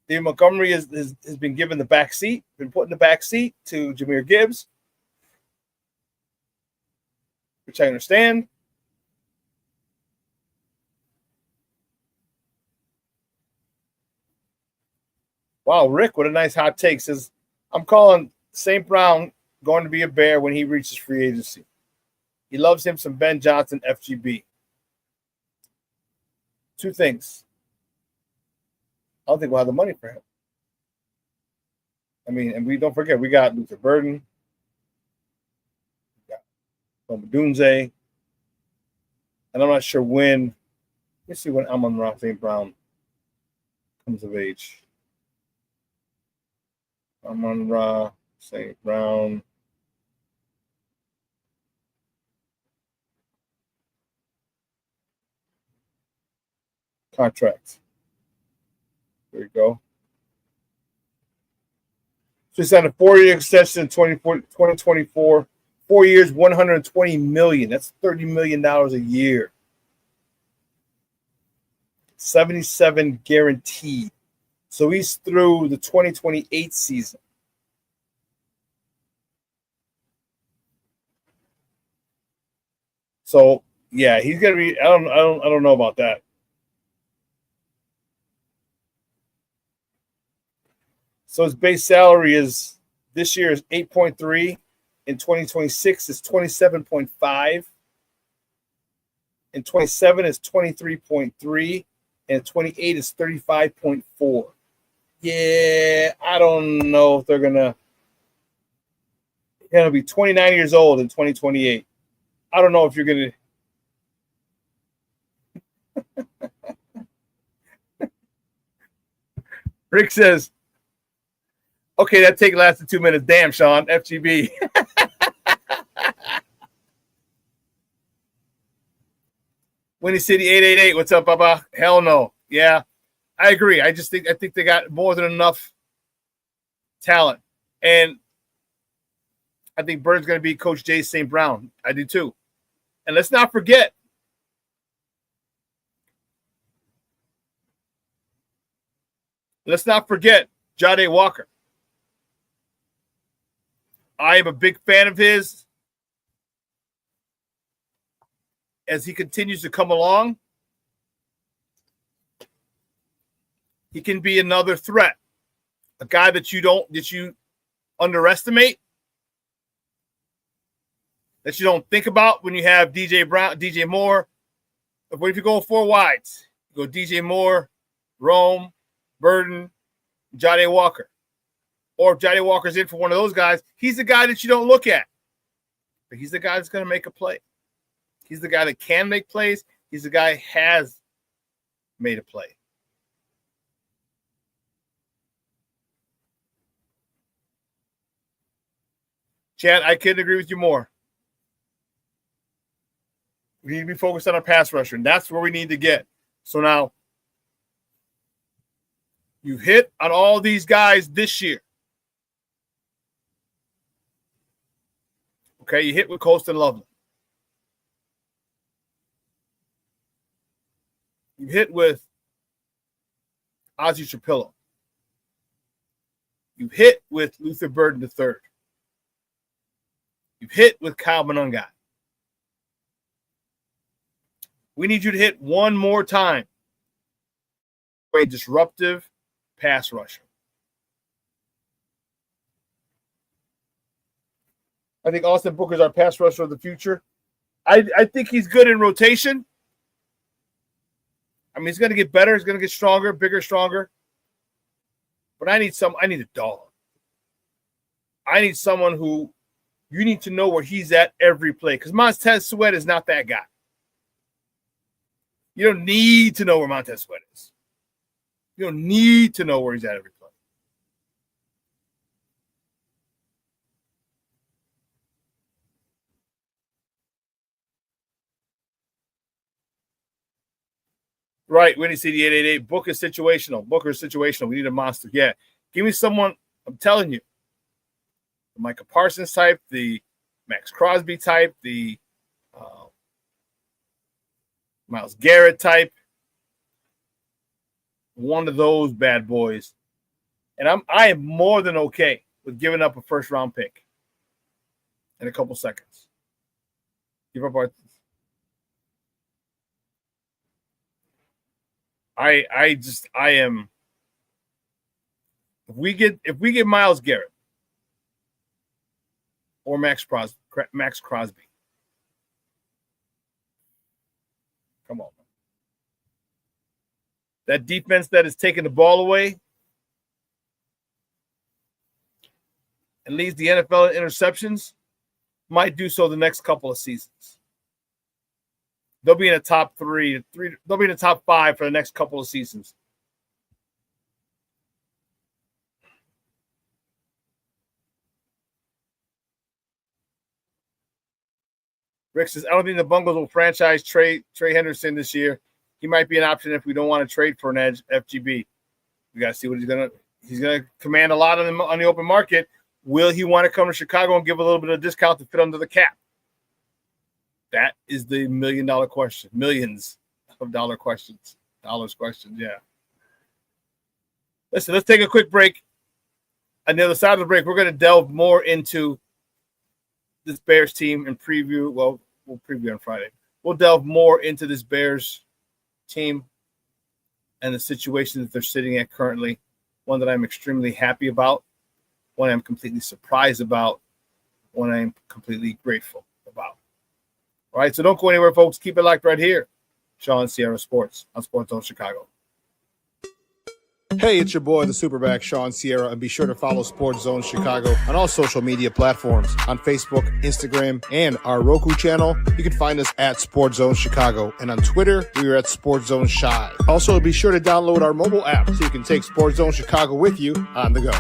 Dave Montgomery has been given the back seat, been put in the back seat to Jahmyr Gibbs, which I understand. Wow, Rick, what a nice hot take. Says, I'm calling St. Brown going to be a Bear when he reaches free agency. He loves him some Ben Johnson, FGB. Two things. I don't think we'll have the money for him. I mean, and we don't forget, we got Luther Burden. We got Tom Dunze. And I'm not sure when. Let's see when Amon-Ra St. Brown comes of age. Amon-Ra St. Brown. Contract. There you go. So he signed a 4-year extension in 2024. 4 years, $120 million. That's $30 million a year. 77 guaranteed. So he's through the 2028 season. So yeah, he's gonna be. I don't know about that. So his base salary is this year is 8.3. In 2026 is 27.5. In 27 is 23.3. And 28 is 35.4. Yeah, I don't know if they're gonna be 29 years old in 2028. I don't know if you're gonna. Rick says, okay, that take lasted 2 minutes. Damn, Shawn, FGB. Winnie City 888, what's up, Baba? Hell no. Yeah, I agree. I think they got more than enough talent. And I think Bird's going to be Coach Jay St. Brown. I do too. And let's not forget, Jade Walker. I am a big fan of his. As he continues to come along, he can be another threat. A guy that you underestimate, that you don't think about when you have DJ Moore. But if you go 4 wides, you go DJ Moore, Rome, Burden, Jade Walker. Or if Jade Walker's in for one of those guys, he's the guy that you don't look at. But he's the guy that's going to make a play. He's the guy that can make plays. He's the guy who has made a play. Chad, I couldn't agree with you more. We need to be focused on our pass rusher, and that's where we need to get. So now, you hit on all these guys this year. Okay, you hit with Colston Loveland. You hit with Ozzie Trapillo. You hit with Luther Burden III. You've hit with Kyle Monungai. We need you to hit one more time. A disruptive pass rusher. I think Austin Booker's our pass rusher of the future. I think he's good in rotation. I mean, he's going to get better. He's going to get stronger, bigger, stronger. But I need a dog. I need someone who you need to know where he's at every play. Because Montez Sweat is not that guy. You don't need to know where Montez Sweat is. You don't need to know where he's at every play. Right, Winnie CD 888. Booker's situational. We need a monster. Yeah. Give me someone, I'm telling you. The Micah Parsons type, the Max Crosby type, the Myles Garrett type. One of those bad boys. And I am more than okay with giving up a first-round pick in a couple seconds. Give up our... I am. If we get Myles Garrett or Max Crosby, come on, man. That defense that is taking the ball away and leads the NFL in interceptions might do so the next couple of seasons. They'll be in the top three. They'll be in the top 5 for the next couple of seasons. Rick says, I don't think the Bungles will franchise Trey Henderson this year. He might be an option if we don't want to trade for an edge FGB. We got to see what he's gonna command a lot on the open market. Will he want to come to Chicago and give a little bit of discount to fit under the cap? That is the $1 million question. Millions of dollars questions, yeah. Listen, let's take a quick break. On the other side of the break, we're going to delve more into this Bears team and preview. Well, we'll preview on Friday. We'll delve more into this Bears team and the situation that they're sitting at currently. One that I'm extremely happy about. One I'm completely surprised about. One I'm completely grateful about. All right, so don't go anywhere, folks. Keep it locked right here. Shawn Sierra Sports on Sports Zone Chicago. Hey, it's your boy, the SuperBack, Shawn Sierra, and be sure to follow Sports Zone Chicago on all social media platforms, on Facebook, Instagram, and our Roku channel. You can find us at Sports Zone Chicago, and on Twitter, we are at Sports Zone Shy. Also, be sure to download our mobile app so you can take Sports Zone Chicago with you on the go.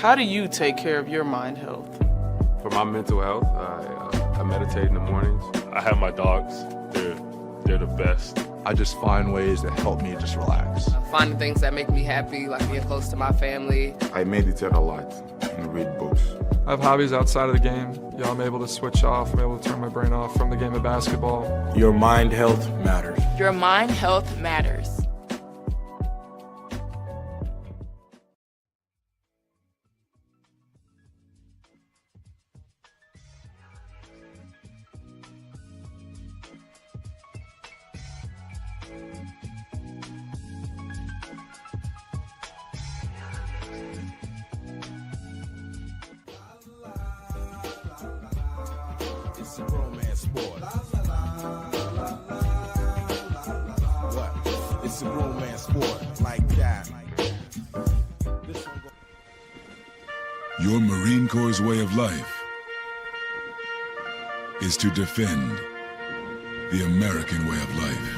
How do you take care of your mind health? For my mental health, I meditate in the mornings. I have my dogs. They're the best. I just find ways that help me just relax. Finding things that make me happy, like being close to my family. I meditate a lot and read books. I have hobbies outside of the game. I'm able to switch off. I'm able to turn my brain off from the game of basketball. Your mind health matters. Your mind health matters. It's a romance sport. What? It's a romance sport like that. Your Marine Corps' way of life is to defend the American way of life.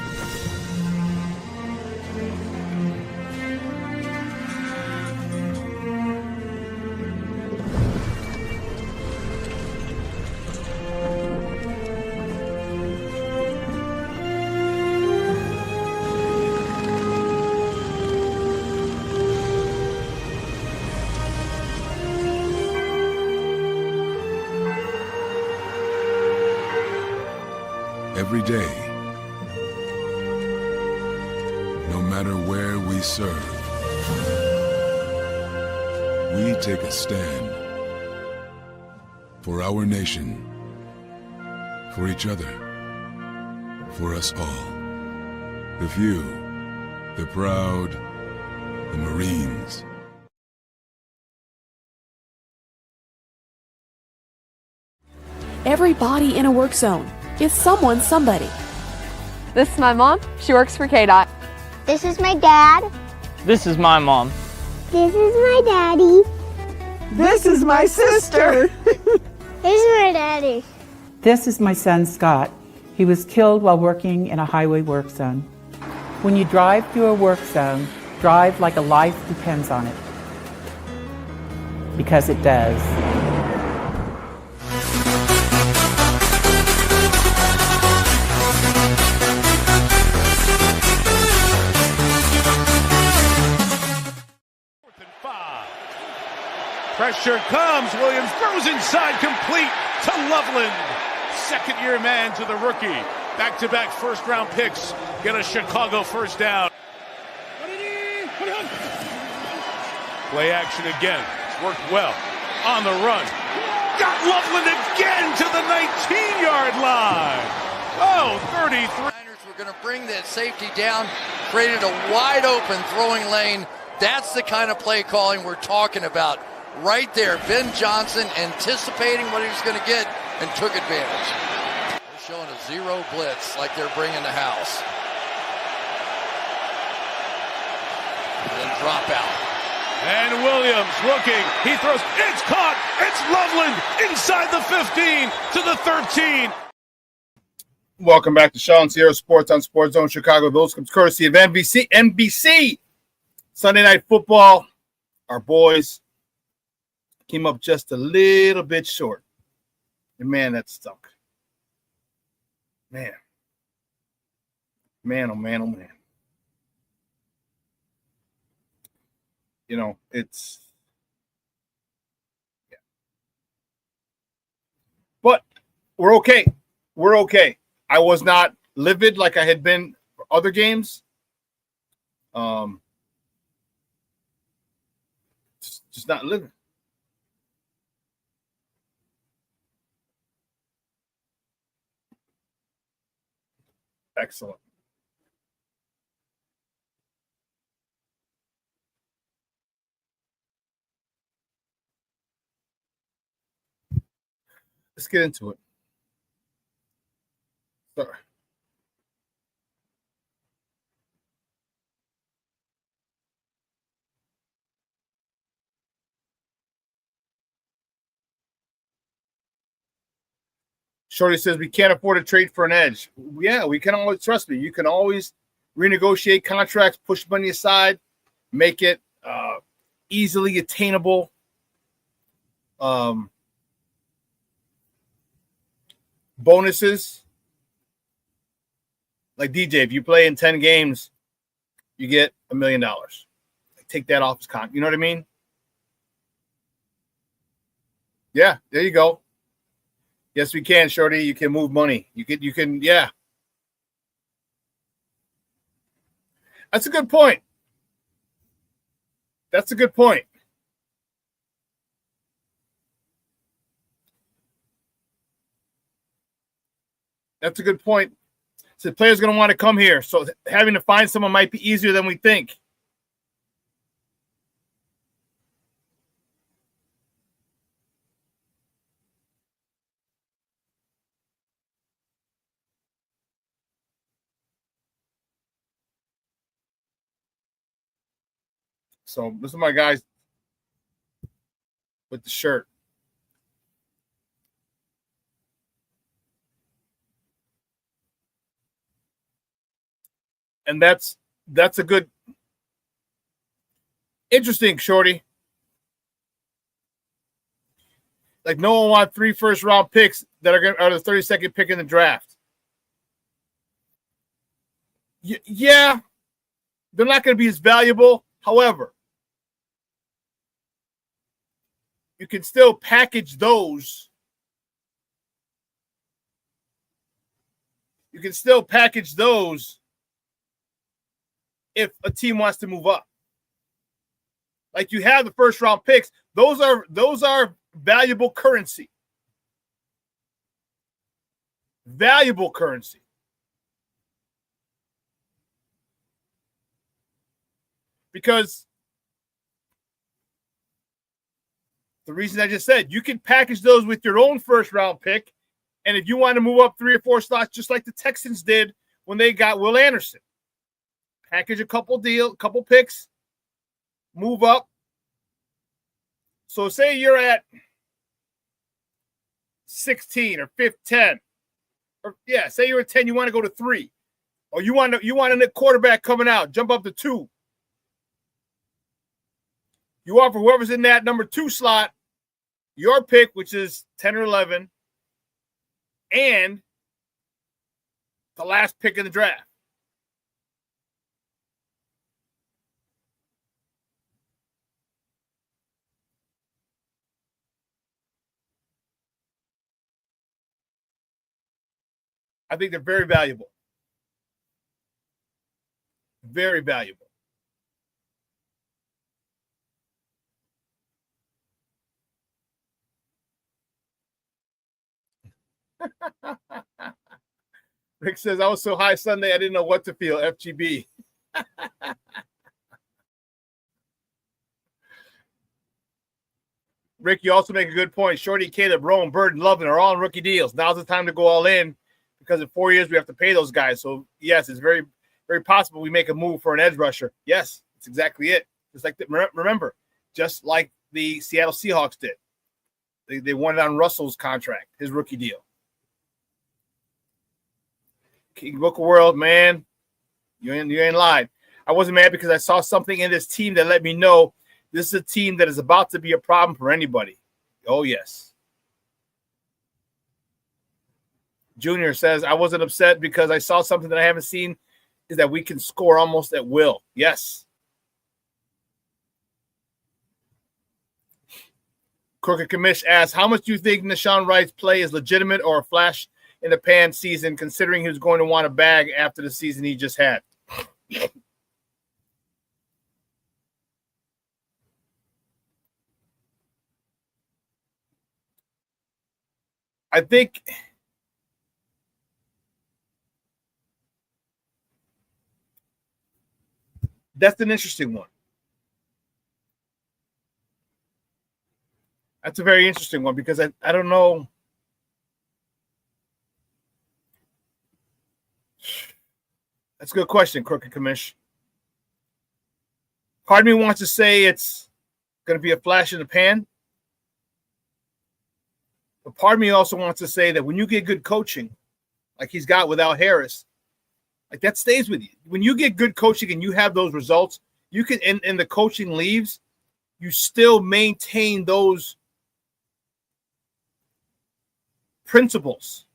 Every day, no matter where we serve, we take a stand for our nation, for each other, for us all. The few, the proud, the Marines. Everybody in a work zone is someone somebody. This is my mom. She works for KDOT. This is my dad. This is my mom. This is my daddy. This is my sister. This is my daddy. This is my son, Scott. He was killed while working in a highway work zone. When you drive through a work zone, drive like a life depends on it. Because it does. Pressure comes. Williams throws inside, complete to Loveland. Second-year man to the rookie. Back-to-back first-round picks get a Chicago first down. Play action again. It's worked well. On the run. Got Loveland again to the 19-yard line. Oh, 33. We're going to bring that safety down, created a wide-open throwing lane. That's the kind of play calling we're talking about. Right there, Ben Johnson anticipating what he was going to get and took advantage. They're showing a zero blitz like they're bringing the house. And then drop out. And Williams looking. He throws. It's caught. It's Loveland inside the 15 to the 13. Welcome back to ShawnSierraSports on Sports Zone Chicago. Those comes courtesy of NBC. Sunday Night Football. Our boys came up just a little bit short. And man, that stunk. Man. Man, oh man, oh man. You know, it's yeah. But we're okay. We're okay. I was not livid like I had been for other games. Just not livid. Excellent. Let's get into it. Sorry. Shorty says we can't afford to trade for an edge. Yeah, we can always, trust me, you can always renegotiate contracts, push money aside, make it easily attainable. bonuses. Like DJ, if you play in 10 games, you get $1 million. Take that off his contract. You know what I mean? Yeah, there you go. Yes, we can, Shorty. You can move money. You can, yeah. That's a good point. That's a good point. That's a good point. So the player's going to want to come here. So having to find someone might be easier than we think. So this is my guys with the shirt. And that's a good, interesting, Shorty. Like no one wants 3 first-round picks that are the 32nd pick in the draft. Yeah, they're not going to be as valuable. However, you can still package those. You can still package those if a team wants to move up. Like you have the first round picks. Those are valuable currency. Valuable currency. Because the reason I just said, you can package those with your own first round pick. And if you want to move up 3 or 4 slots, just like the Texans did when they got Will Anderson, package a couple picks, move up. So say you're at 16 or 10, or say you're at 10, you want to go to 3, or you want a quarterback coming out, jump up to 2. You offer whoever's in that number 2 slot your pick, which is 10 or 11, and the last pick in the draft. I think they're very valuable. Very valuable. Rick says, I was so high Sunday, I didn't know what to feel. FGB. Rick, you also make a good point. Shorty, Caleb, Rome, Bird, and Lovin are all on rookie deals. Now's the time to go all in because in 4 years we have to pay those guys. So, yes, it's very, very possible we make a move for an edge rusher. Yes, that's exactly it. Just like remember, just like the Seattle Seahawks did. They won it on Russell's contract, his rookie deal. King Book of World, man, you ain't lied. I wasn't mad because I saw something in this team that let me know this is a team that is about to be a problem for anybody. Oh, yes. Junior says, I wasn't upset because I saw something that I haven't seen, is that we can score almost at will. Yes. Crooked Commish asks, how much do you think Nashawn Wright's play is legitimate or a flash in the pan season, considering he was going to want a bag after the season he just had? I think that's an interesting one. That's a very interesting one because I don't know. That's a good question, Crooked Commish. Part of me wants to say it's going to be a flash in the pan. But part of me also wants to say that when you get good coaching, like he's got without Harris, like that stays with you. When you get good coaching and you have those results, you can, and the coaching leaves, you still maintain those principles,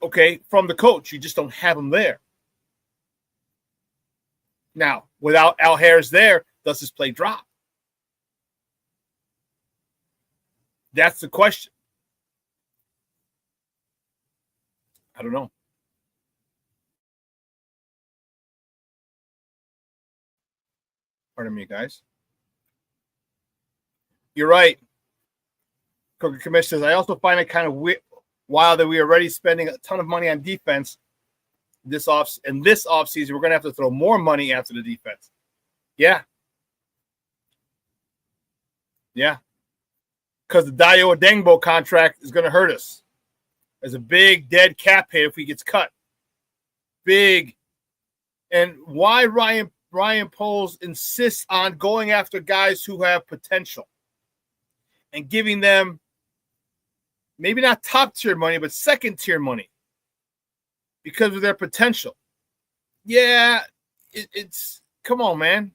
okay, from the coach. You just don't have them there. Now, without Al Harris there, does his play drop? That's the question. I don't know. Pardon me, guys. You're right. Cookie Commission says, I also find it kind of wild that we are already spending a ton of money on defense this offseason. We're going to have to throw more money after the defense. Yeah. Yeah. Because the Dayo Adengbo contract is going to hurt us. There's a big dead cap hit if he gets cut. Big. And why Ryan Poles insists on going after guys who have potential and giving them maybe not top-tier money, but second-tier money because of their potential. Yeah, it's come on, man.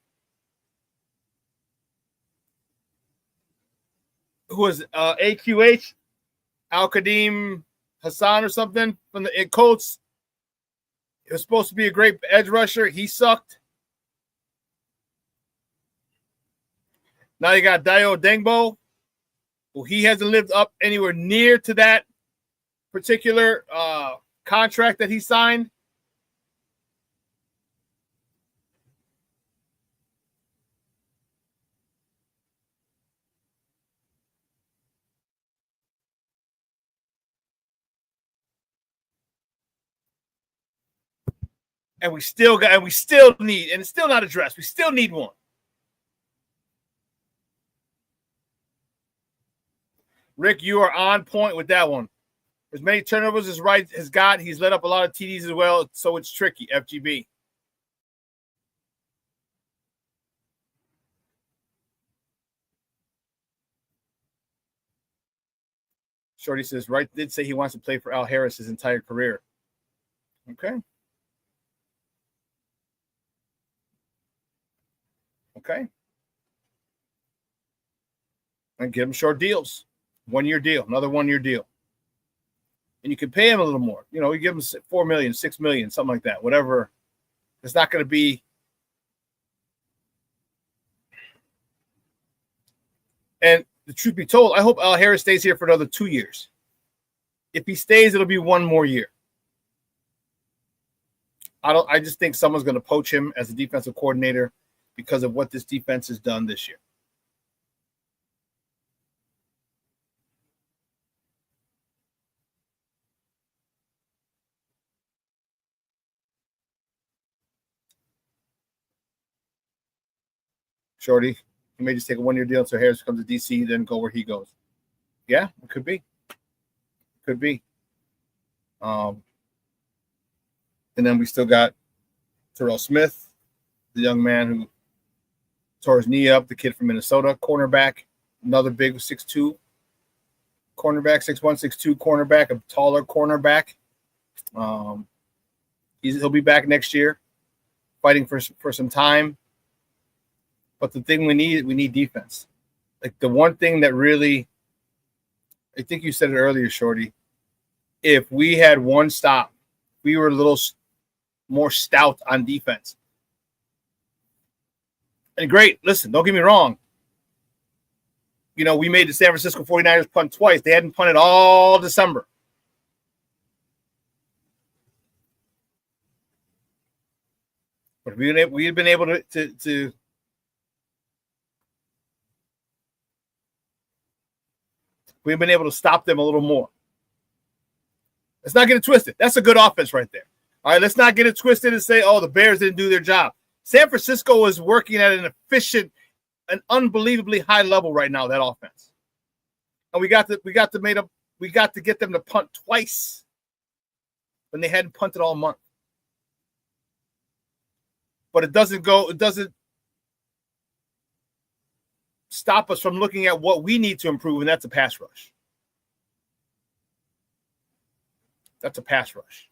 Who was AQH? Al-Qadim Hassan or something from the Colts. He was supposed to be a great edge rusher. He sucked. Now you got Dayo Adengbo. Well, he hasn't lived up anywhere near to that particular contract that he signed. And we still need, and it's still not addressed. We still need one. Rick, you are on point with that one. As many turnovers as Wright has got, he's let up a lot of TDs as well, so it's tricky, FGB. Shorty says, Wright did say he wants to play for Al Harris his entire career. Okay. Okay. And give him short deals. 1 year deal, another 1 year deal. And you can pay him a little more. You know, you give him $4 million, $6 million, something like that. Whatever. It's not going to be. And the truth be told, I hope Al Harris stays here for another 2 years. If he stays, it'll be 1 more year. I just think someone's going to poach him as a defensive coordinator because of what this defense has done this year. Shorty, he may just take a 1 year deal so Harris comes to DC, then go where he goes. Yeah, it could be. Could be. And then we still got Terrell Smith, the young man who tore his knee up, the kid from Minnesota, cornerback, another big 6'2" cornerback, 6'1", 6'2" cornerback, a taller cornerback. He'll be back next year, fighting for some time. But the thing we need defense. Like the one thing that really, I think you said it earlier, Shorty, if we had one stop, we were a little more stout on defense. And great, listen, don't get me wrong. You know, we made the San Francisco 49ers punt twice. They hadn't punted all December. But we had been able to we've been able to stop them a little more. Let's not get it twisted. That's a good offense right there. All right, let's not get it twisted and say, oh, the Bears didn't do their job. San Francisco is working at an efficient, an unbelievably high level right now, that offense. And we got to get them to punt twice when they hadn't punted all month. But it doesn't stop us from looking at what we need to improve, and that's a pass rush. That's a pass rush.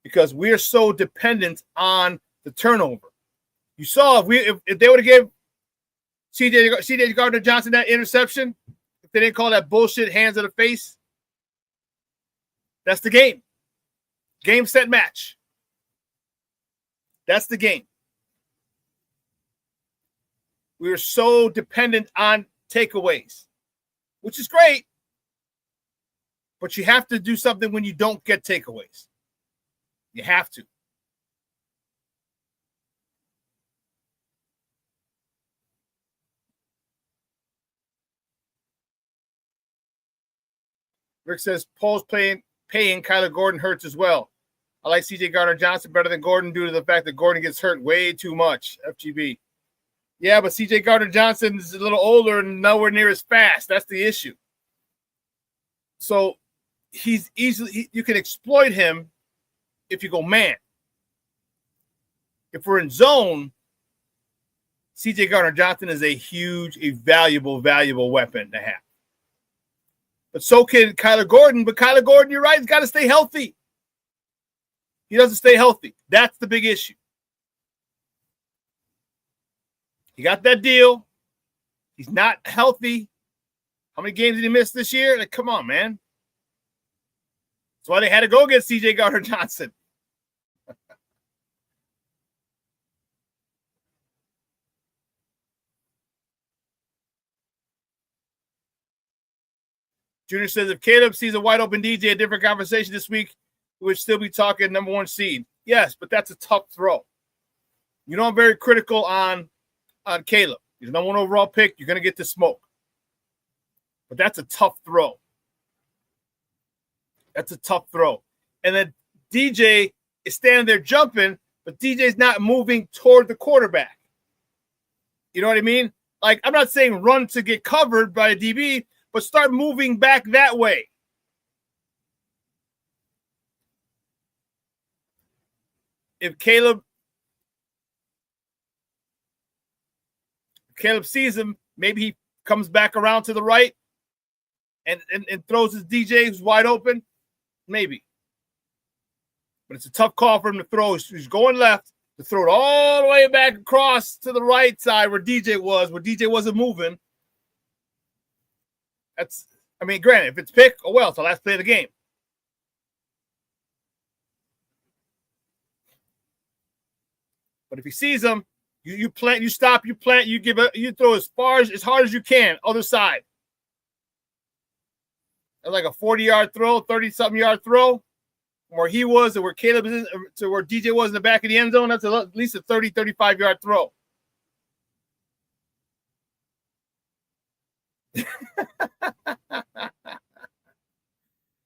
Because we're so dependent on the turnover. You saw if they would have given C.J. Gardner-Johnson that interception, if they didn't call that bullshit hands of the face, that's the game. Game, set, match. That's the game. We were so dependent on takeaways, which is great, but you have to do something when you don't get takeaways. You have to. Rick says Paul's paying Kyler Gordon hurts as well. I like C.J. Gardner-Johnson better than Gordon due to the fact that Gordon gets hurt way too much. FGB. Yeah, but C.J. Gardner-Johnson is a little older and nowhere near as fast. That's the issue. So he's easily, you can exploit him if you go man. If we're in zone, C.J. Gardner-Johnson is a valuable weapon to have. But so can Kyler Gordon. But Kyler Gordon, you're right, he's got to stay healthy. He doesn't stay healthy. That's the big issue. He got that deal. He's not healthy. How many games did he miss this year? Like, come on, man. That's why they had to go get C.J. Gardner-Johnson. Junior says, if Caleb sees a wide open DJ, a different conversation this week, we would still be talking number one seed. Yes, but that's a tough throw. You know, I'm very critical on Caleb. He's the number one overall pick. You're going to get the smoke. But that's a tough throw. That's a tough throw. And then DJ is standing there jumping, but DJ's not moving toward the quarterback. You know what I mean? Like, I'm not saying run to get covered by a DB, but start moving back that way. If Caleb sees him, maybe he comes back around to the right and throws his DJ who's wide open. Maybe. But it's a tough call for him to throw. He's going left to throw it all the way back across to the right side where DJ wasn't moving. Granted, if it's pick, oh well, it's the last play of the game. But if he sees him, you plant, you stop, you plant, you throw as hard as you can, other side. That's like a 40-yard throw, 30-something yard throw, where he was and where Caleb is, to where DJ was in the back of the end zone. That's at least a 30, 35-yard throw.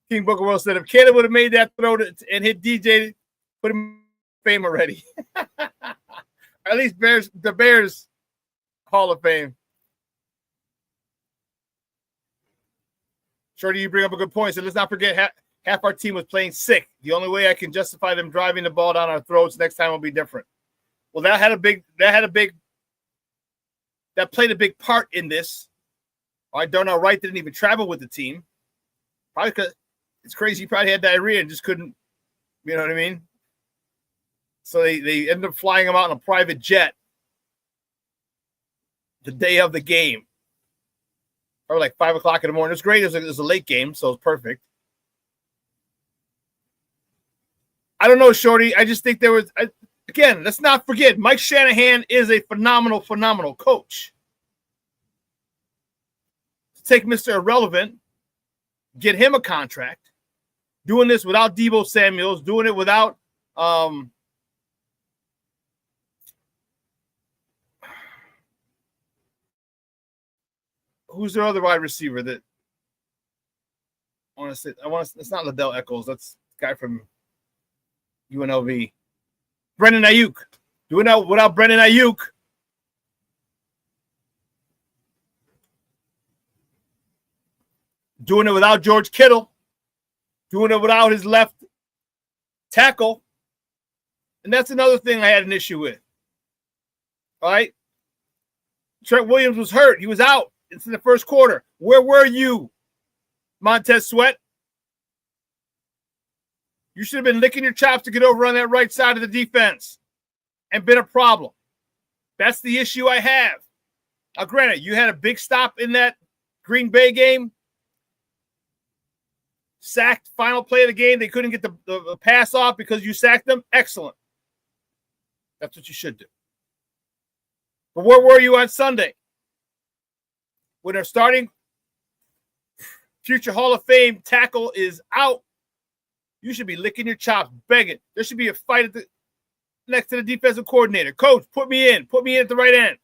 King Booker Will said, if Caleb would have made that throw and hit DJ, put him in fame already. At least the Bears Hall of Fame. Shorty, you bring up a good point. So let's not forget half our team was playing sick. The only way I can justify them driving the ball down our throats next time will be different. Well, that played a big part in this. All right, Darnell Wright didn't even travel with the team. Probably because it's crazy. He probably had diarrhea and just couldn't, you know what I mean? So they ended up flying him out in a private jet the day of the game. Probably like 5 o'clock in the morning. It was great. It was a late game, so it's perfect. I don't know, Shorty. I just think again, let's not forget, Mike Shanahan is a phenomenal, phenomenal coach. To take Mr. Irrelevant, get him a contract, doing this without Deebo Samuels, doing it without who's their other wide receiver that it's not Liddell Eccles, that's the guy from UNLV. Brendan Ayuk. Doing that without Brendan Ayuk. Doing it without George Kittle. Doing it without his left tackle. And that's another thing I had an issue with. All right? Trent Williams was hurt. He was out. It's in the first quarter. Where were you, Montez Sweat? You should have been licking your chops to get over on that right side of the defense and been a problem. That's the issue I have. Now, granted, you had a big stop in that Green Bay game, sacked, final play of the game. They couldn't get the pass off because you sacked them. Excellent. That's what you should do. But where were you on Sunday? When they're starting future Hall of Fame tackle is out, you should be licking your chops, begging. There should be a fight next to the defensive coordinator. Coach, put me in. Put me in at the right end.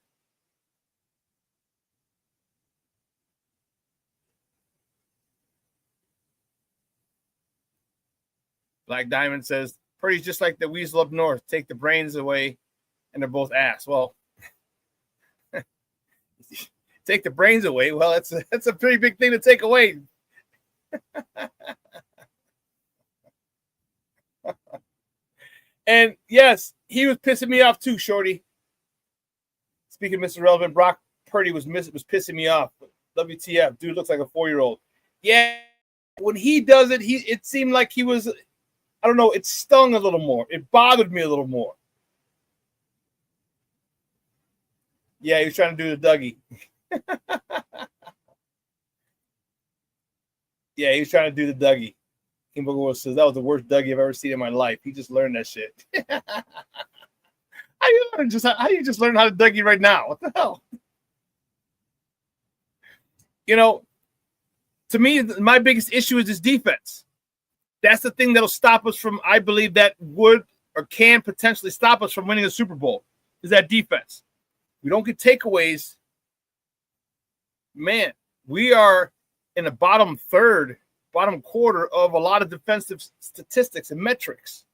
Black Diamond says, Purdy's just like the weasel up north. Take the brains away, and they're both ass. Well, take the brains away. Well, that's a pretty big thing to take away. And yes, he was pissing me off too, Shorty. Speaking of Mr. Relevant, Brock Purdy was pissing me off. WTF, dude looks like a 4-year-old. Yeah, when he does it, it seemed like he was, I don't know, it stung a little more. It bothered me a little more. Yeah, he was trying to do the Dougie. Yeah, he was trying to do the Dougie. King Booker says that was the worst Dougie I've ever seen in my life. He just learned that shit. How you just learn how to Dougie right now? What the hell? You know, to me, my biggest issue is this defense. That's the thing that'll stop us from, I believe, that would or can potentially stop us from winning a Super Bowl, is that defense. We don't get takeaways. Man, we are in the bottom third, bottom quarter of a lot of defensive statistics and metrics.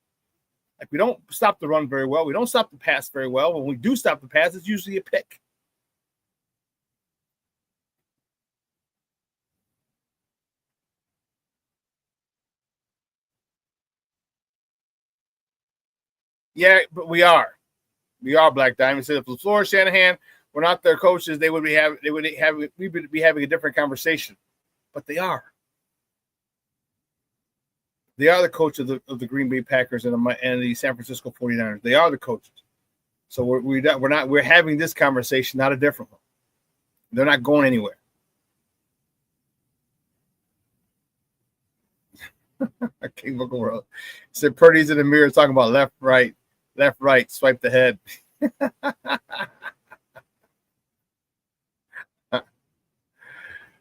Like, we don't stop the run very well. We don't stop the pass very well. When we do stop the pass, it's usually a pick. Yeah, but we are. We are, Black Diamond. Said if LaFleur, Shanahan were not their coaches, we would be having a different conversation. But they are. They are the coach of the Green Bay Packers and the San Francisco 49ers. They are the coaches. So we're having this conversation, not a different one. They're not going anywhere. King Book of World said Purdy's in the mirror talking about left, right, swipe the head.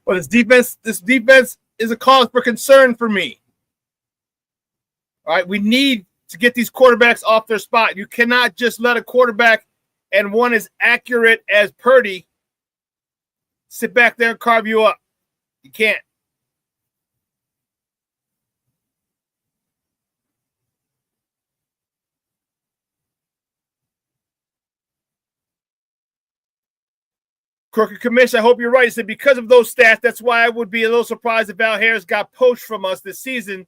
Well, this defense is a cause for concern for me. All right, we need to get these quarterbacks off their spot. You cannot just let a quarterback and one as accurate as Purdy sit back there and carve you up. You can't. Crooked Commish, I hope you're right. He said because of those stats, that's why I would be a little surprised if Al Harris got poached from us this season.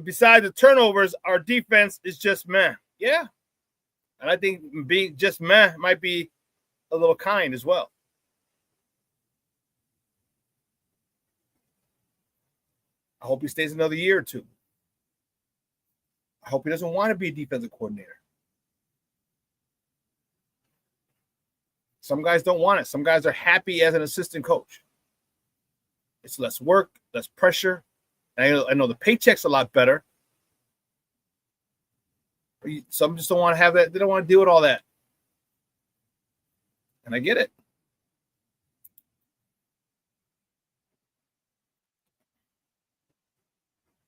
Besides the turnovers, our defense is just meh. Yeah. And I think being just meh might be a little kind as well. I hope he stays another year or two. I hope he doesn't want to be a defensive coordinator. Some guys don't want it. Some guys are happy as an assistant coach. It's less work, less pressure. And I know the paycheck's a lot better. But some just don't want to have that. They don't want to deal with all that. And I get it.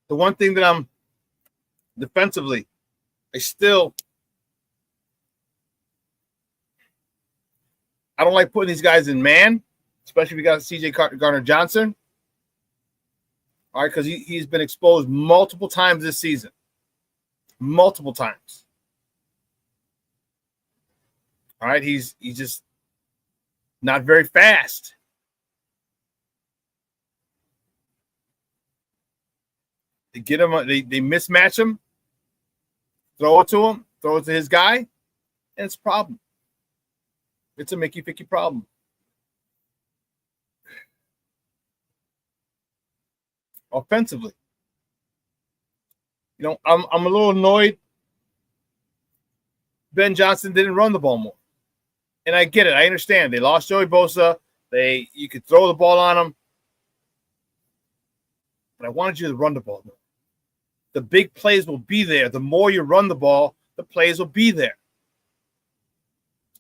The one thing that I'm defensively, I don't like putting these guys in man, especially if you got C.J. Gardner-Johnson. All right, because he's been exposed multiple times this season. Multiple times. All right, he's just not very fast. They get him, they mismatch him, throw it to him, throw it to his guy, and it's a problem. It's a Mickey-Ficky problem. Offensively, you know, I'm a little annoyed Ben Johnson didn't run the ball more. And I get it. I understand. They lost Joey Bosa. You could throw the ball on him. But I wanted you to run the ball more. The big plays will be there. The more you run the ball, the plays will be there.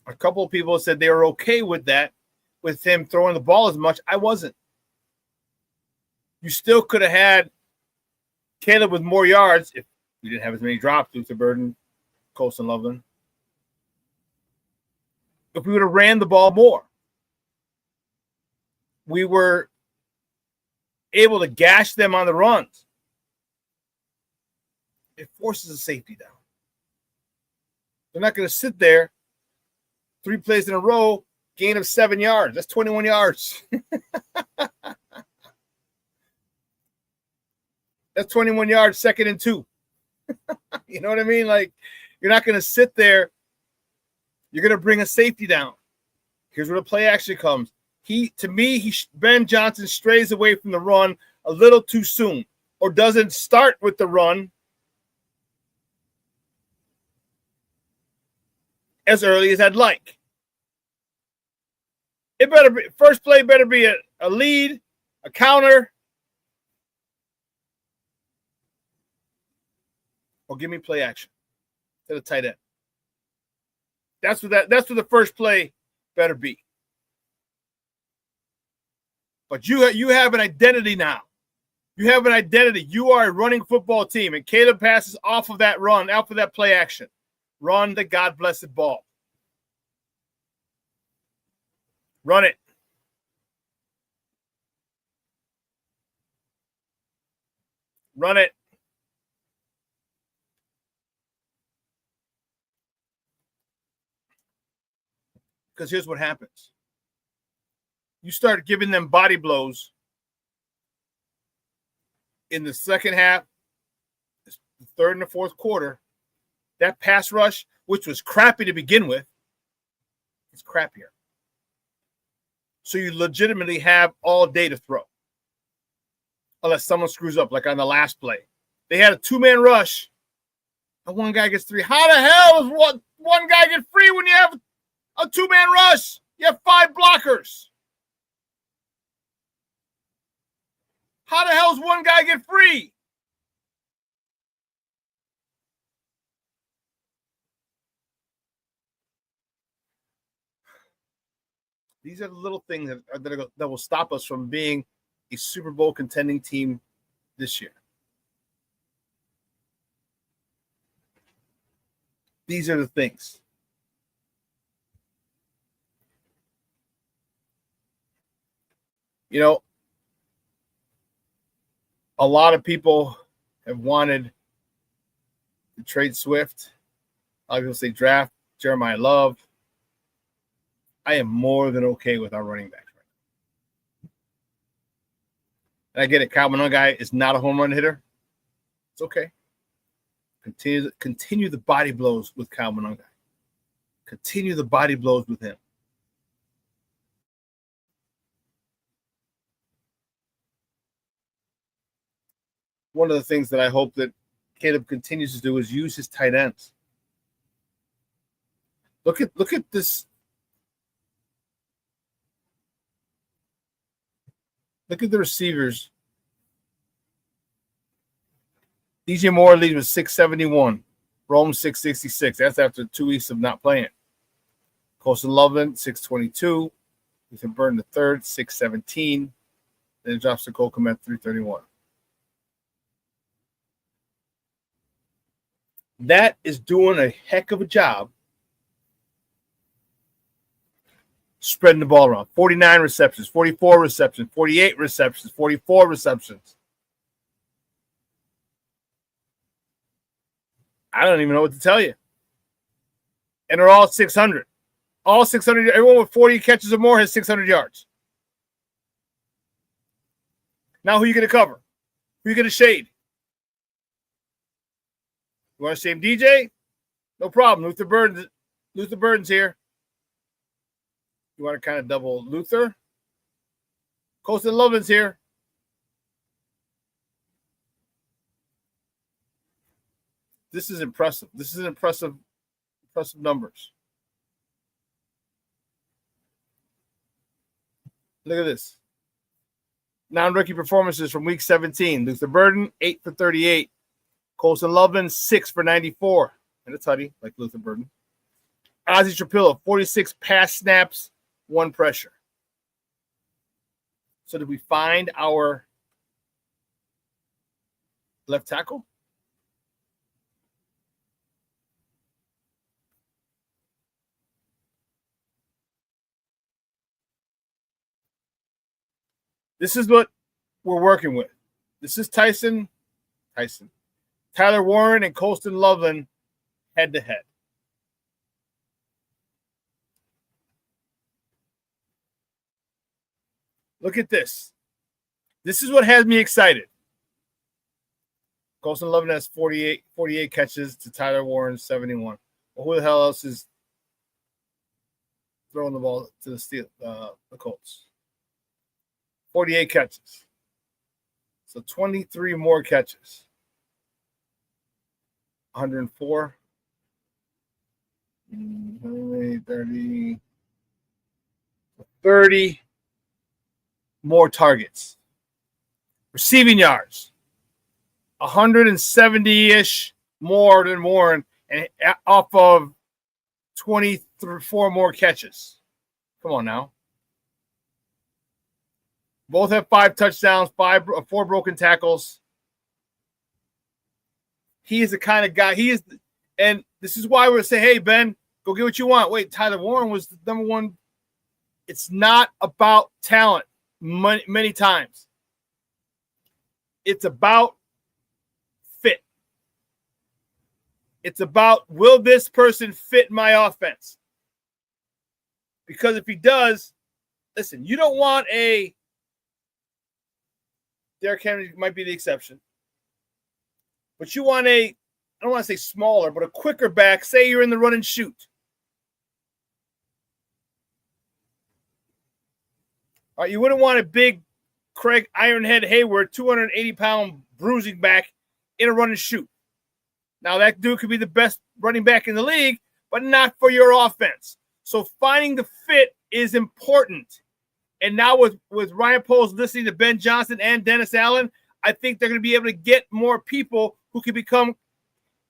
A couple of people said they were okay with that, with him throwing the ball as much. I wasn't. You still could have had Caleb with more yards if you didn't have as many drops, Luther Burden, Colson Loveland. If we would have ran the ball more, we were able to gash them on the runs. It forces a safety down. They're not going to sit there 3 plays in a row, gain of 7 yards. That's 21 yards. That's 21 yards, 2nd and 2. You know what I mean? Like, you're not going to sit there. You're going to bring a safety down. Here's where the play actually comes. Ben Johnson strays away from the run a little too soon, or doesn't start with the run as early as I'd like. It better be, first play better be a lead, a counter, or give me play action to the tight end. That's what the first play better be. But you have an identity now. You have an identity. You are a running football team, and Caleb passes off of that run, off of that play action. Run the God-blessed ball. Run it. Run it. Because here's what happens. You start giving them body blows in the second half, the third and the fourth quarter. That pass rush, which was crappy to begin with, is crappier. So you legitimately have all day to throw. Unless someone screws up, like on the last play. They had a 2-man rush, and one guy gets 3. How the hell does one guy get free when you have a 2-man rush? You have 5 blockers. How the hell does one guy get free? These are the little things that will stop us from being a Super Bowl contending team this year. These are the things. You know, a lot of people have wanted to trade Swift. A lot of people say draft Jeremiah Love. I am more than okay with our running backs right now. And I get it. Kyle Monangai is not a home run hitter. It's okay. Continue the body blows with Kyle Monangai. Continue the body blows with him. One of the things that I hope that Caleb continues to do is use his tight ends. Look at this. Look at the receivers. DJ Moore leads with 671. Rome 666. That's after 2 weeks of not playing. Colson Loveland 622. Ethan Burton the third 617. Then it drops to Cole Kmet 331. That is doing a heck of a job spreading the ball around. 49 receptions, 44 receptions, 48 receptions, 44 receptions. I don't even know what to tell you. And they're all 600. All 600. Everyone with 40 catches or more has 600 yards. Now who are you going to cover? Who are you going to shade? You want to shade DJ? No problem. Luther Burden's here. You want to kind of double Luther? Colson Loveland's here. This is impressive. This is impressive numbers. Look at this. Non-rookie performances from Week 17. Luther Burden, 8 for 38. Colson Loveland, 6 for 94. And a tutty, like Luther Burden. Ozzie Trapillo, 46 pass snaps, 1 pressure. So did we find our left tackle? This is what we're working with. This is Tyler Warren and Colston Loveland head-to-head. Look at this. This is what has me excited. Colston Loveland has 48 catches to Tyler Warren's 71. Well, who the hell else is throwing the ball to the Colts? 48 catches. So 23 more catches. 104. 30 more targets. Receiving yards. 170-ish more than Warren, and off of 24 more catches. Come on now. Both have 5 touchdowns, 4 broken tackles. He is the kind of guy. And this is why we're saying, hey, Ben, go get what you want. Wait, Tyler Warren was the number one. It's not about talent many times. It's about fit. It's about, will this person fit my offense? Because if he does, listen, you don't want a Derrick Henry might be the exception. But you want I don't want to say smaller, but a quicker back. Say you're in the run and shoot. All right, you wouldn't want a big Craig Ironhead Hayward, 280-pound bruising back in a run and shoot. Now, that dude could be the best running back in the league, but not for your offense. So finding the fit is important. And now with Ryan Poles listening to Ben Johnson and Dennis Allen, I think they're going to be able to get more people who can become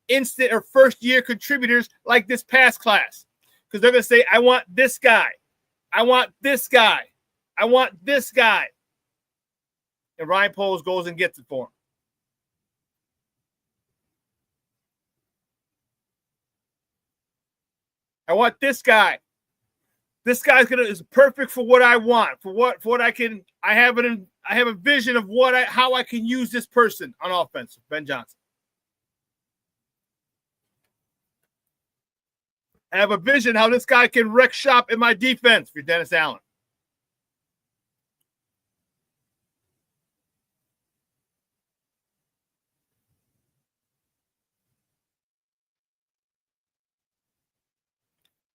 instant or first-year contributors like this past class. Because they're going to say, I want this guy. I want this guy. I want this guy. And Ryan Poles goes and gets it for him. I want this guy. This guy's is perfect for what I want, for what I can. I have a vision of how I can use this person on offense. Ben Johnson. I have a vision how this guy can wreck shop in my defense for Dennis Allen.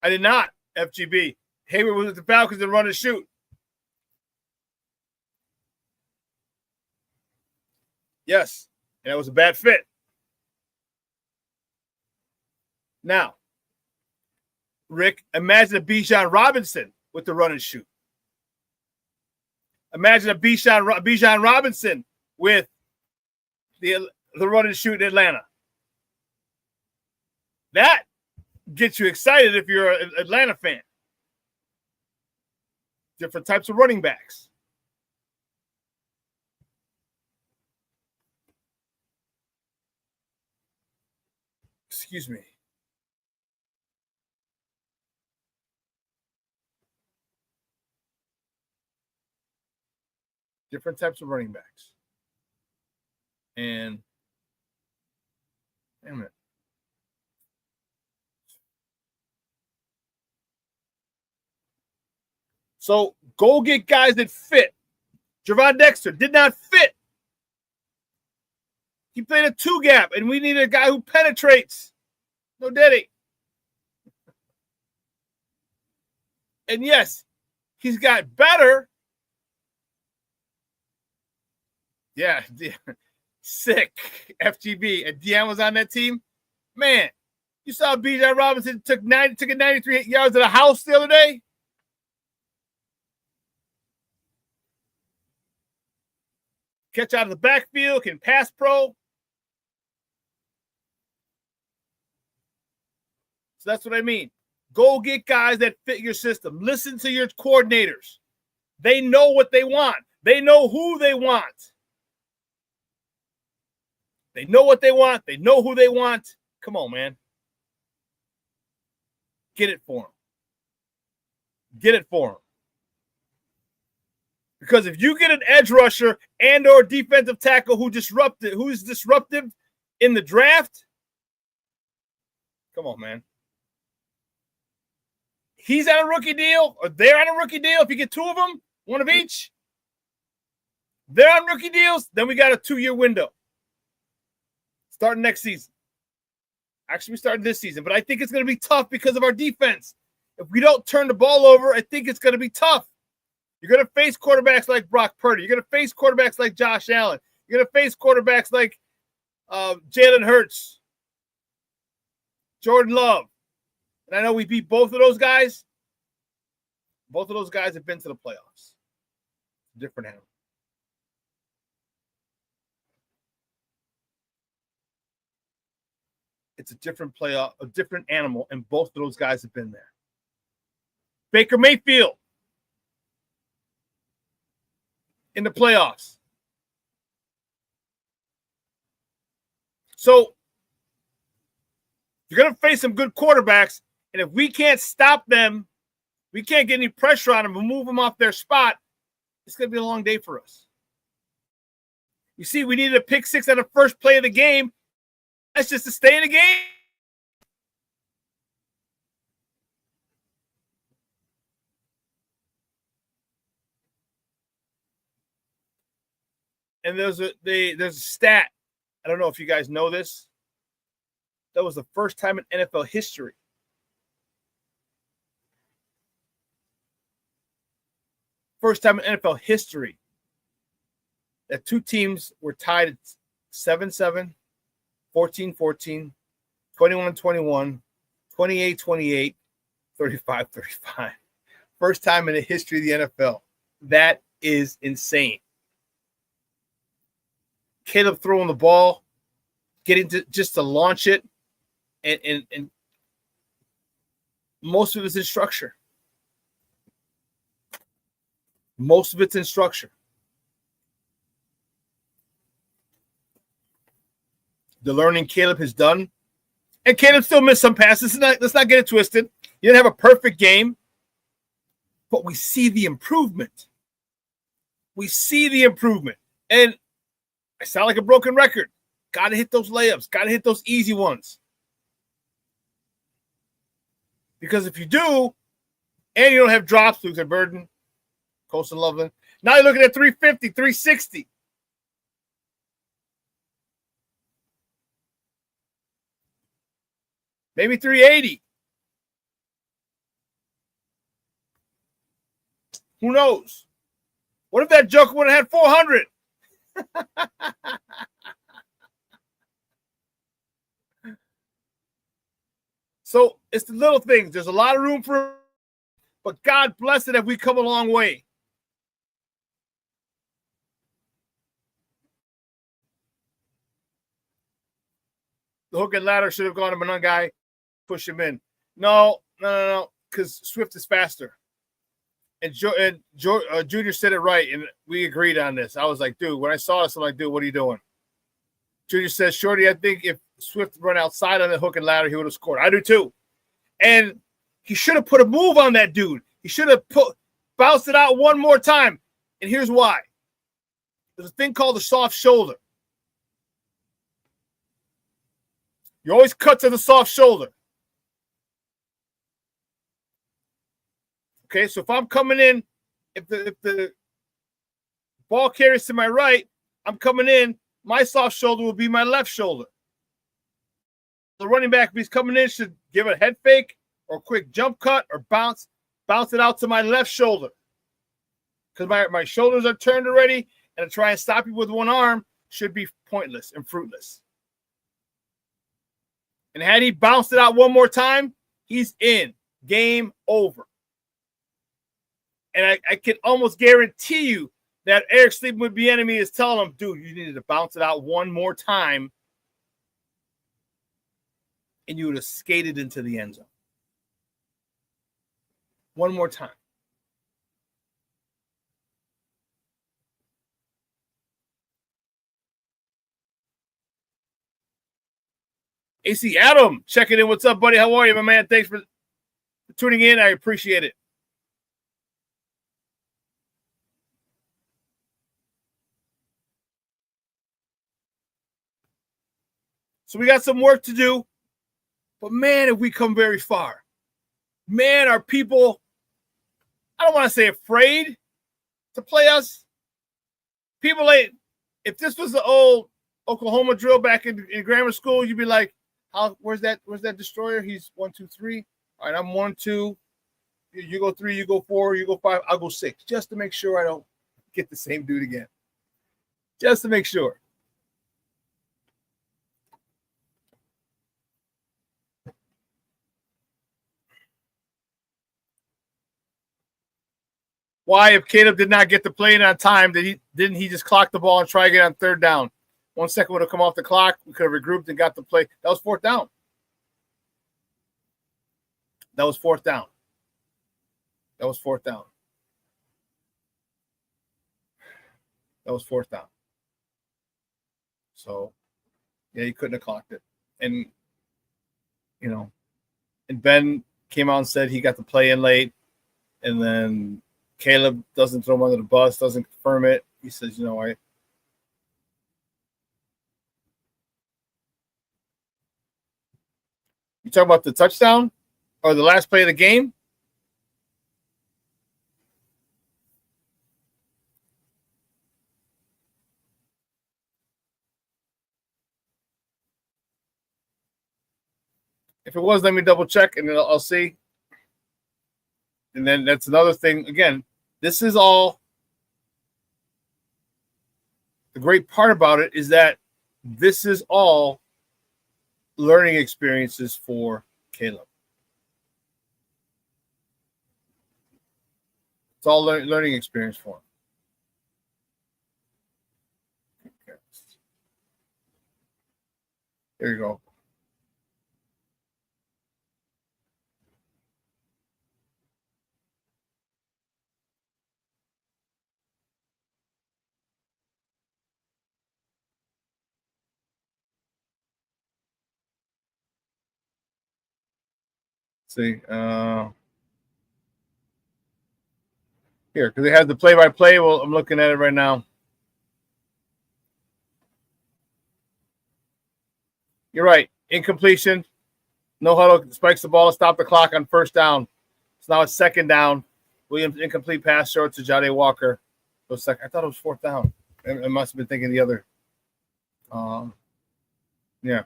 I did not, FGB. Hayward was with the Falcons and run and shoot. Yes, and that was a bad fit. Now, Rick, imagine a Bijan Robinson with the run and shoot. Imagine a Bijan Robinson with the run and shoot in Atlanta. That gets you excited if you're an Atlanta fan. Different types of running backs. Excuse me. Different types of running backs. And wait a minute. So go get guys that fit. Gervon Dexter did not fit. He played a 2-gap, and we need a guy who penetrates. No daddy. And yes, he's got better. Yeah, sick. FGB. And Deanne was on that team. Man, you saw Bijan Robinson took 93 yards to the house the other day. catch out of the backfield, can pass pro. So that's what I mean. Go get guys that fit your system. Listen to your coordinators. They know what they want. They know who they want. They know what they want. They know who they want. Come on, man. Get it for them. Get it for them. Because if you get an edge rusher and or defensive tackle who's disruptive in the draft, come on, man. He's on a rookie deal, or they're on a rookie deal. If you get two of them, one of each, they're on rookie deals, then we got a 2-year window. Starting next season. Actually, we started this season, but I think it's going to be tough because of our defense. If we don't turn the ball over, I think it's going to be tough. You're going to face quarterbacks like Brock Purdy. You're going to face quarterbacks like Josh Allen. You're going to face quarterbacks like Jalen Hurts, Jordan Love. And I know we beat both of those guys. Both of those guys have been to the playoffs. Different animal. It's a different playoff, a different animal, and both of those guys have been there. Baker Mayfield in the playoffs. So you're going to face some good quarterbacks, and if we can't stop them, we can't get any pressure on them and move them off their spot, it's going to be a long day for us. You see, we needed a pick six on the first play of the game. That's just to stay in the game. And there's a stat. I don't know if you guys know this. That was the first time in NFL history. First time in NFL history that two teams were tied at 7-7, 14-14, 21-21, 28-28, 35-35. First time in the history of the NFL. That is insane. Caleb throwing the ball, getting to just to launch it, and most of it's in structure. Most of it's in structure. The learning Caleb has done, and Caleb still missed some passes. Let's not get it twisted. He didn't have a perfect game, but we see the improvement. We see the improvement, and I sound like a broken record. Got to hit those layups. Got to hit those easy ones. Because if you do, and you don't have drops, Luke and Burden, Colson Loveland, now you're looking at 350, 360. Maybe 380. Who knows? What if that joker would have had 400? So it's the little things. There's a lot of room for, but God bless it if we come a long way. The hook and ladder should have gone to Manon guy, push him in. No, because Swift is faster. And Junior said it right, and we agreed on this. I was like, dude, when I saw this, I'm like, dude, what are you doing? Junior says, Shorty, I think if Swift run outside on the hook and ladder, he would have scored. I do too. And he should have put a move on that dude. He should have bounced it out one more time. And here's why. There's a thing called the soft shoulder. You always cut to the soft shoulder. Okay, so if I'm coming in, if the ball carries to my right, I'm coming in, my soft shoulder will be my left shoulder. The running back, if he's coming in, should give a head fake or quick jump cut or bounce it out to my left shoulder. Because my shoulders are turned already, and to try and stop you with one arm should be pointless and fruitless. And had he bounced it out one more time, he's in. Game over. And I can almost guarantee you that Eric sleeping with the enemy is telling him, dude, you needed to bounce it out one more time, and you would have skated into the end zone. One more time. AC Adam, checking in. What's up, buddy? How are you, my man? Thanks for tuning in. I appreciate it. So we got some work to do, but man, have we come very far. Man, are people, I don't want to say afraid to play us. People ain't, if this was the old Oklahoma drill back in grammar school, you'd be like, where's that destroyer? He's 1, 2, 3. All right, I'm 1, 2. You go 3, you go 4, you go 5, I'll go 6, just to make sure I don't get the same dude again. Just to make sure. Why, if Caleb did not get to play it on time, didn't he just clock the ball and try again on third down? 1 second would have come off the clock. We could have regrouped and got the play. That was fourth down. That was fourth down. That was fourth down. That was fourth down. So, yeah, he couldn't have clocked it. And, you know, and Ben came out and said he got the play in late. And then Caleb doesn't throw him under the bus, doesn't confirm it. He says, you talking about the touchdown or the last play of the game? If it was, let me double check and then I'll see. And then that's another thing. Again, this is all. The great part about it is that this is all learning experiences for Caleb. It's all learning experience for him. Okay. There you go. See, here, because they have the play-by-play. Well, I'm looking at it right now. You're right. Incompletion. No huddle. Spikes the ball to stop the clock on first down. So now it's second down. Williams incomplete pass short to Jade Walker. I thought it was fourth down. I must have been thinking the other. Yeah.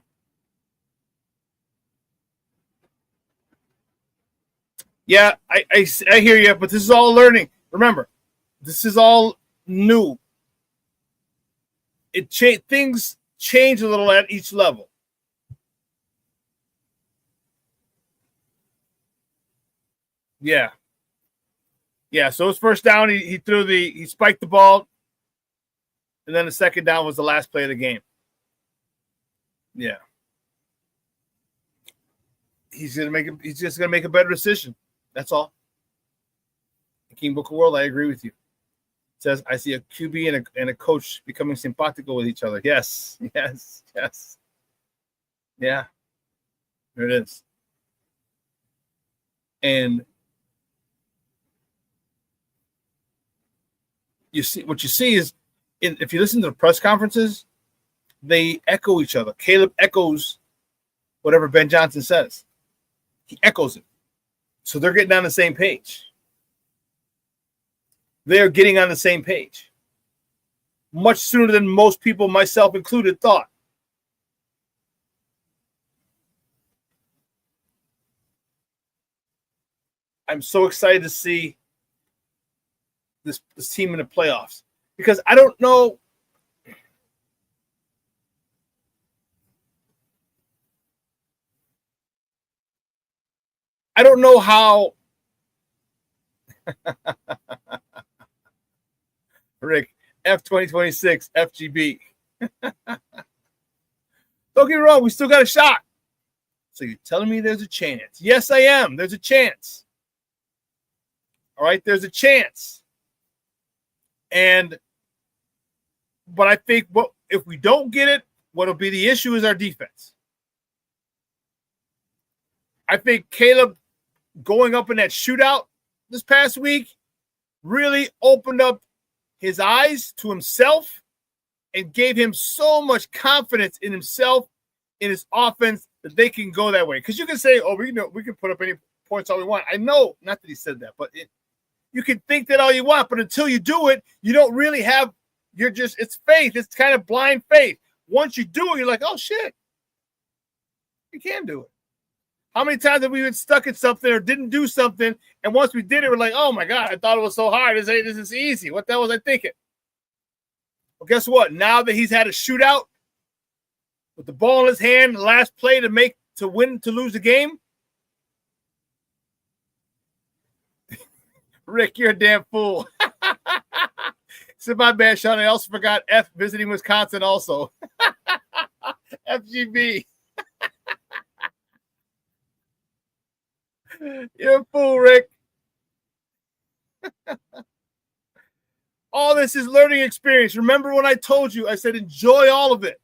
Yeah, I hear you, but this is all learning. Remember, this is all new. Things change a little at each level. Yeah. Yeah, so his first down, he spiked the ball, and then the second down was the last play of the game. Yeah. He's just gonna make a better decision. That's all. King Book of World, I agree with you. It says, I see a QB and a coach becoming simpatico with each other. Yes. Yeah. There it is. And what you see is, if you listen to the press conferences, they echo each other. Caleb echoes whatever Ben Johnson says. He echoes it. So they're getting on the same page. They're getting on the same page much sooner than most people, myself included, thought. I'm so excited to see this team in the playoffs because I don't know. I don't know how Rick, F2026, FGB. Don't get me wrong, we still got a shot. So you're telling me there's a chance? Yes, I am. There's a chance. All right, there's a chance. But I think if we don't get it, what'll be the issue is our defense. I think Caleb going up in that shootout this past week really opened up his eyes to himself and gave him so much confidence in himself, in his offense, that they can go that way. Because you can say, oh, we can put up any points all we want. I know, not that he said that, but you can think that all you want, but until you do it, you don't really have, it's faith. It's kind of blind faith. Once you do it, you're like, oh, shit, you can do it. How many times have we been stuck at something or didn't do something, and once we did it, we're like, oh, my God, I thought it was so hard. This is easy. What the hell was I thinking? Well, guess what? Now that he's had a shootout with the ball in his hand, the last play to lose the game, Rick, you're a damn fool. Said my bad, Shawn. I also forgot F visiting Wisconsin also. FGB. You're a fool, Rick. All this is learning experience. Remember when I told you, I said enjoy all of it.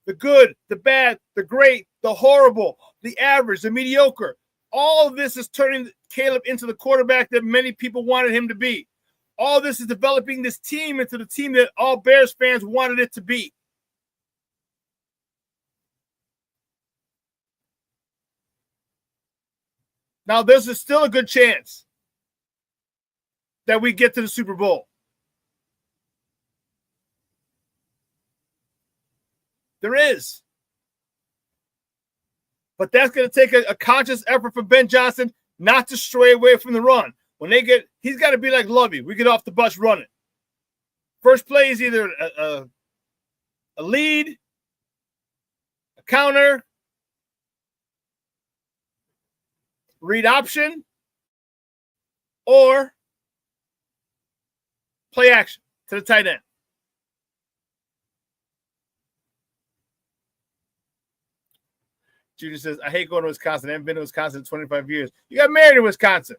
The good, the bad, the great, the horrible, the average, the mediocre. All of this is turning Caleb into the quarterback that many people wanted him to be. All this is developing this team into the team that all Bears fans wanted it to be. Now, there's still a good chance that we get to the Super Bowl. There is. But that's going to take a conscious effort from Ben Johnson not to stray away from the run. He's got to be like Lovey. We get off the bus running. First play is either a lead, a counter, read option, or play action to the tight end. Junior says, I hate going to Wisconsin. I haven't been to Wisconsin in 25 years. You got married in Wisconsin.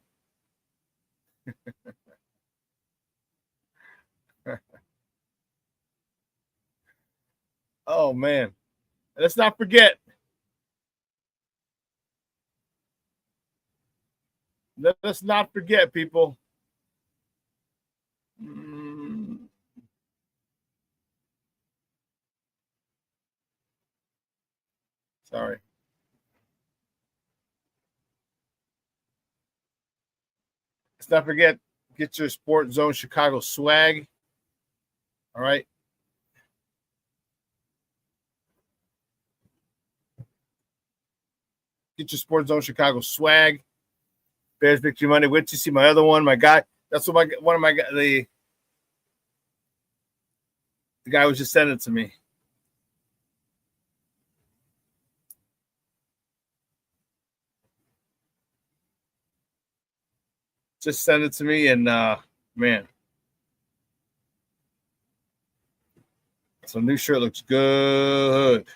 Oh, man. Let's not forget. Let us not forget, people. Sorry. Let's not forget, get your Sport Zone Chicago swag. All right. Get your Sport Zone Chicago swag. Bears Victory Monday. Wait to see my other one. My guy. That's what the guy was just sending it to me. Just send it to me, and man, so new shirt looks good.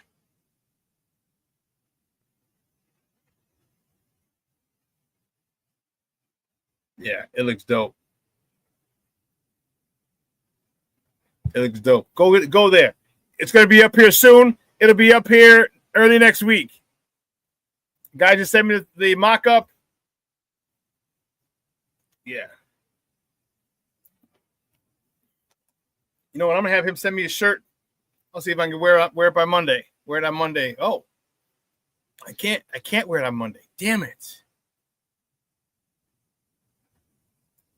Yeah, it looks dope. It looks dope. Go there. It's going to be up here soon. It'll be up here early next week. Guy just sent me the mock-up. Yeah. You know what? I'm going to have him send me a shirt. I'll see if I can wear it by Monday. Wear it on Monday. Oh, I can't wear it on Monday. Damn it.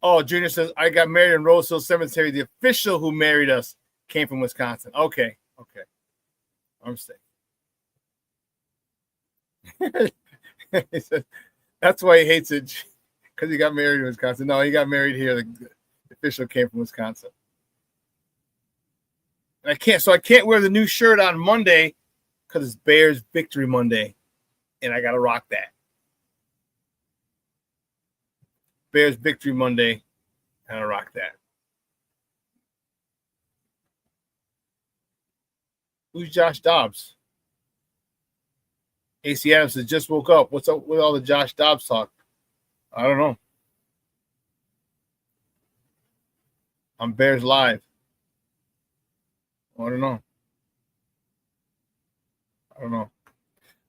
Oh, Junior says, I got married in Rose Hill Cemetery. The official who married us came from Wisconsin. Okay. I'm saying. He said, that's why he hates it, because he got married in Wisconsin. No, he got married here. The official came from Wisconsin. And I can't wear the new shirt on Monday because it's Bears Victory Monday, and I got to rock that. Bears Victory Monday, and I rock that. Who's Josh Dobbs? AC Adams has just woke up. What's up with all the Josh Dobbs talk? I don't know. I'm Bears Live. I don't know.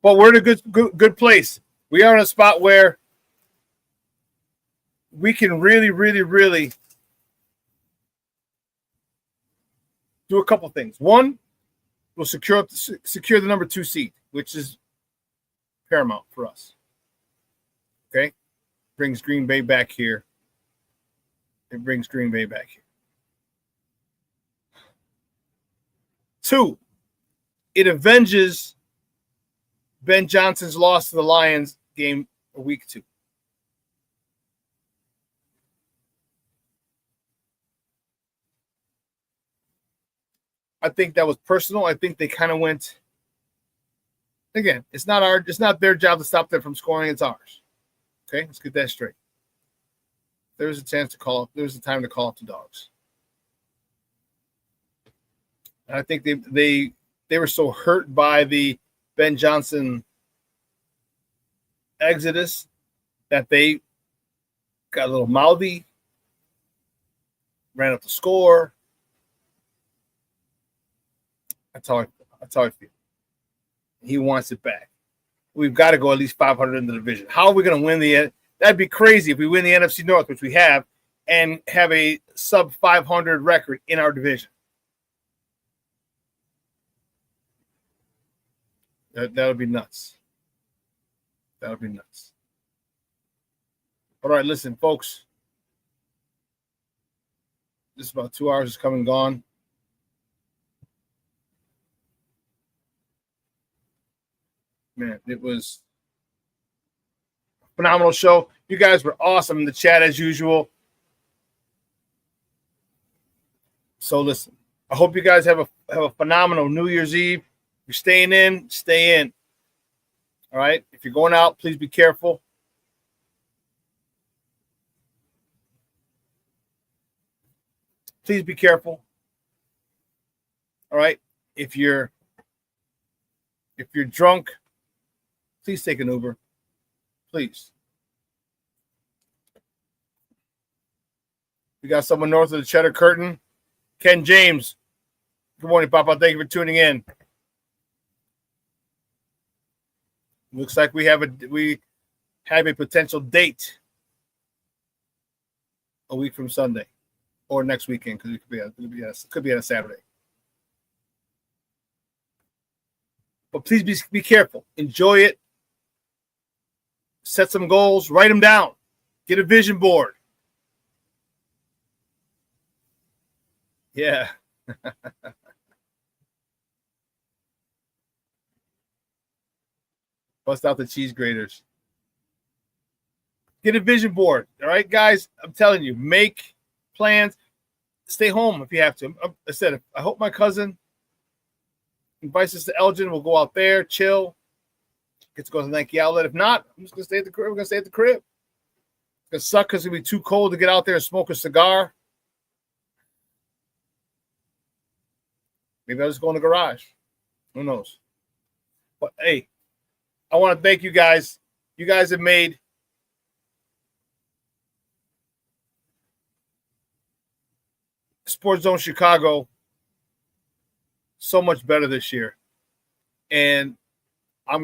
But we're in a good place. We are in a spot where we can really do a couple things. One, we'll secure the number 2 seed, which is paramount for us. Okay? Brings Green Bay back here. It brings Green Bay back here. 2, it avenges Ben Johnson's loss to the Lions game a week 2. I think that was personal. I think they kind of went. Again, it's not their job to stop them from scoring. It's ours. Okay, let's get that straight. There's a chance to call. There's a time to call up the dogs. And I think they were so hurt by the Ben Johnson exodus that they got a little mouthy, ran up the score. That's how I feel. He wants it back. We've got to go at least 500 in the division. How are we going to win the? That'd be crazy if we win the NFC North, which we have, and have a sub 500 record in our division. That would be nuts. That would be nuts. All right, listen, folks. This is about 2 hours is come and gone. Man, it was a phenomenal show. You guys were awesome in the chat as usual. So listen, I hope you guys have a phenomenal New Year's Eve. If you're staying in, stay in. All right. If you're going out, please be careful. Please be careful. All right. If you're drunk, please take an Uber. Please. We got someone north of the Cheddar Curtain. Ken James. Good morning, Papa. Thank you for tuning in. Looks like we have a potential date a week from Sunday or next weekend because it could be on a Saturday. But please be careful. Enjoy it. Set some goals. Write them down. Get a vision board. Yeah. Bust out the cheese graters. Get a vision board. All right, guys? I'm telling you, make plans. Stay home if you have to. I said, I hope my cousin invites us to Elgin. We'll go out there, chill. Get to go to the Nike Outlet. If not, I'm just going to stay at the crib. We're going to stay at the crib. It's going to suck because it's going to be too cold to get out there and smoke a cigar. Maybe I'll just go in the garage. Who knows? But, hey, I want to thank you guys. You guys have made Sports Zone Chicago so much better this year. And I'm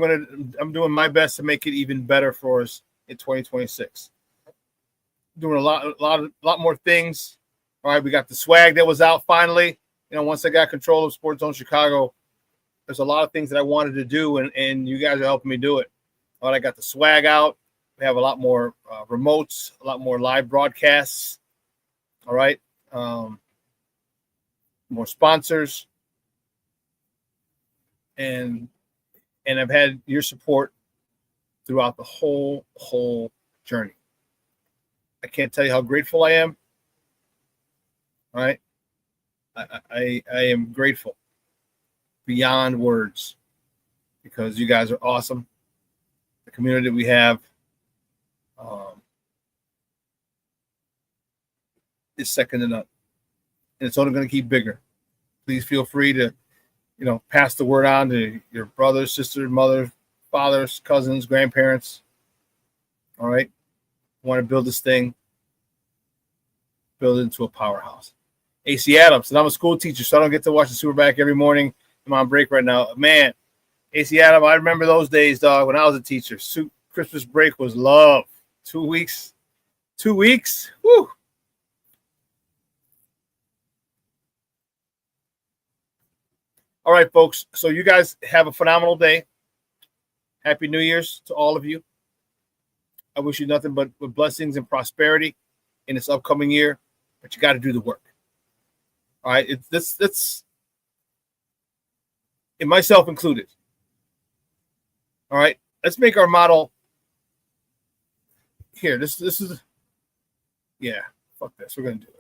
doing my best to make it even better for us in 2026. Doing a lot more things. All right, we got the swag that was out finally. Once I got control of Sports Zone Chicago, there's a lot of things that I wanted to do, and you guys are helping me do it. All right, I got the swag out. We have a lot more remotes, a lot more live broadcasts. All right, more sponsors, and I've had your support throughout the whole journey. I can't tell you how grateful I am. All right, I am grateful beyond words because you guys are awesome. The community that we have is second to none. And it's only going to keep bigger. Please feel free to pass the word on to your brothers, sisters, mother, fathers, cousins, grandparents. All right. Want to build this thing, build it into a powerhouse. AC Adams, and I'm a school teacher, so I don't get to watch the SuperBack every morning. I'm on break right now. Man, AC Adams, I remember those days, dog, when I was a teacher. Christmas break was love. 2 weeks. 2 weeks. Woo. All right, folks. So you guys have a phenomenal day. Happy New Year's to all of you. I wish you nothing but blessings and prosperity in this upcoming year, but you got to do the work. All right, it's and myself included. All right, let's make our model here. This is, yeah, fuck this. We're gonna do it.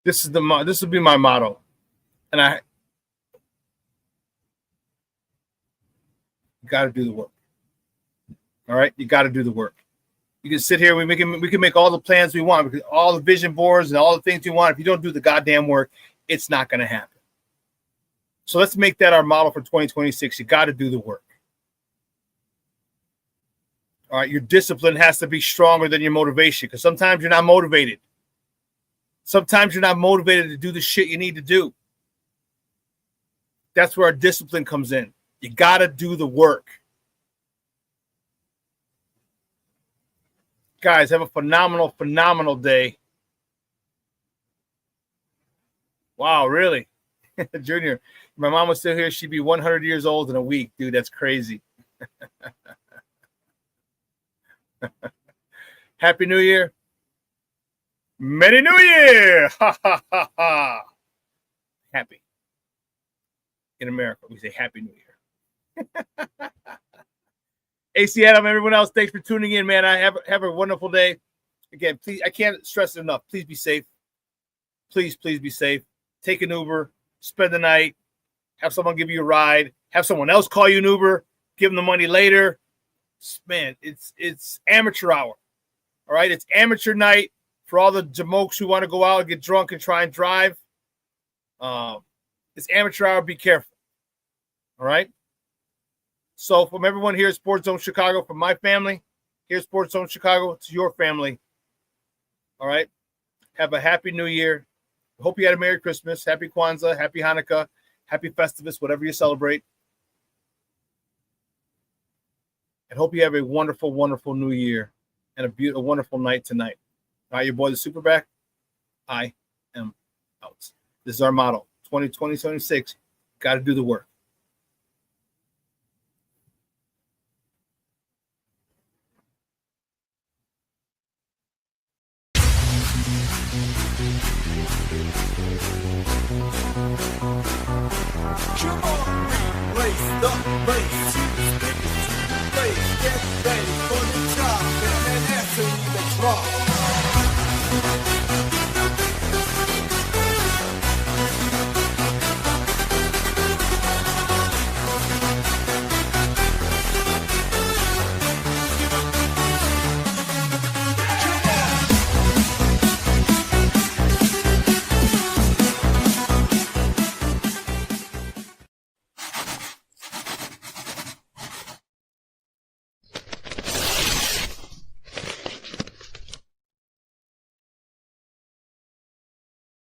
This will be my motto, and I got to do the work. All right, you got to do the work. You can sit here, we can make all the plans we want, all the vision boards and all the things you want. If you don't do the goddamn work, it's not going to happen. So let's make that our model for 2026. You got to do the work. All right, your discipline has to be stronger than your motivation, because sometimes you're not motivated. Sometimes you're not motivated to do the shit you need to do. That's where our discipline comes in. You got to do the work. Guys, have a phenomenal, phenomenal day. Wow, really? Junior, if my mom was still here, she'd be 100 years old in a week. Dude, that's crazy. Happy New Year. Merry New Year! Ha, ha, ha, ha. Happy. In America, we say Happy New Year. AC Adam, everyone else, thanks for tuning in, man. I have a wonderful day. Again, please, I can't stress it enough. Please be safe. Please be safe. Take an Uber. Spend the night. Have someone give you a ride. Have someone else call you an Uber. Give them the money later. Man, it's amateur hour. All right? It's amateur night. For all the jamokes who want to go out and get drunk and try and drive, it's amateur hour. Be careful. All right? So from everyone here at Sports Zone Chicago, from my family here at Sports Zone Chicago, to your family, all right? Have a happy New Year. Hope you had a Merry Christmas, Happy Kwanzaa, Happy Hanukkah, Happy Festivus, whatever you celebrate. And hope you have a wonderful, wonderful New Year and a wonderful night tonight. All right, your boy, the SuperBack. I am out. This is our motto. 2026. Got to do the work. Come on, race the race. Get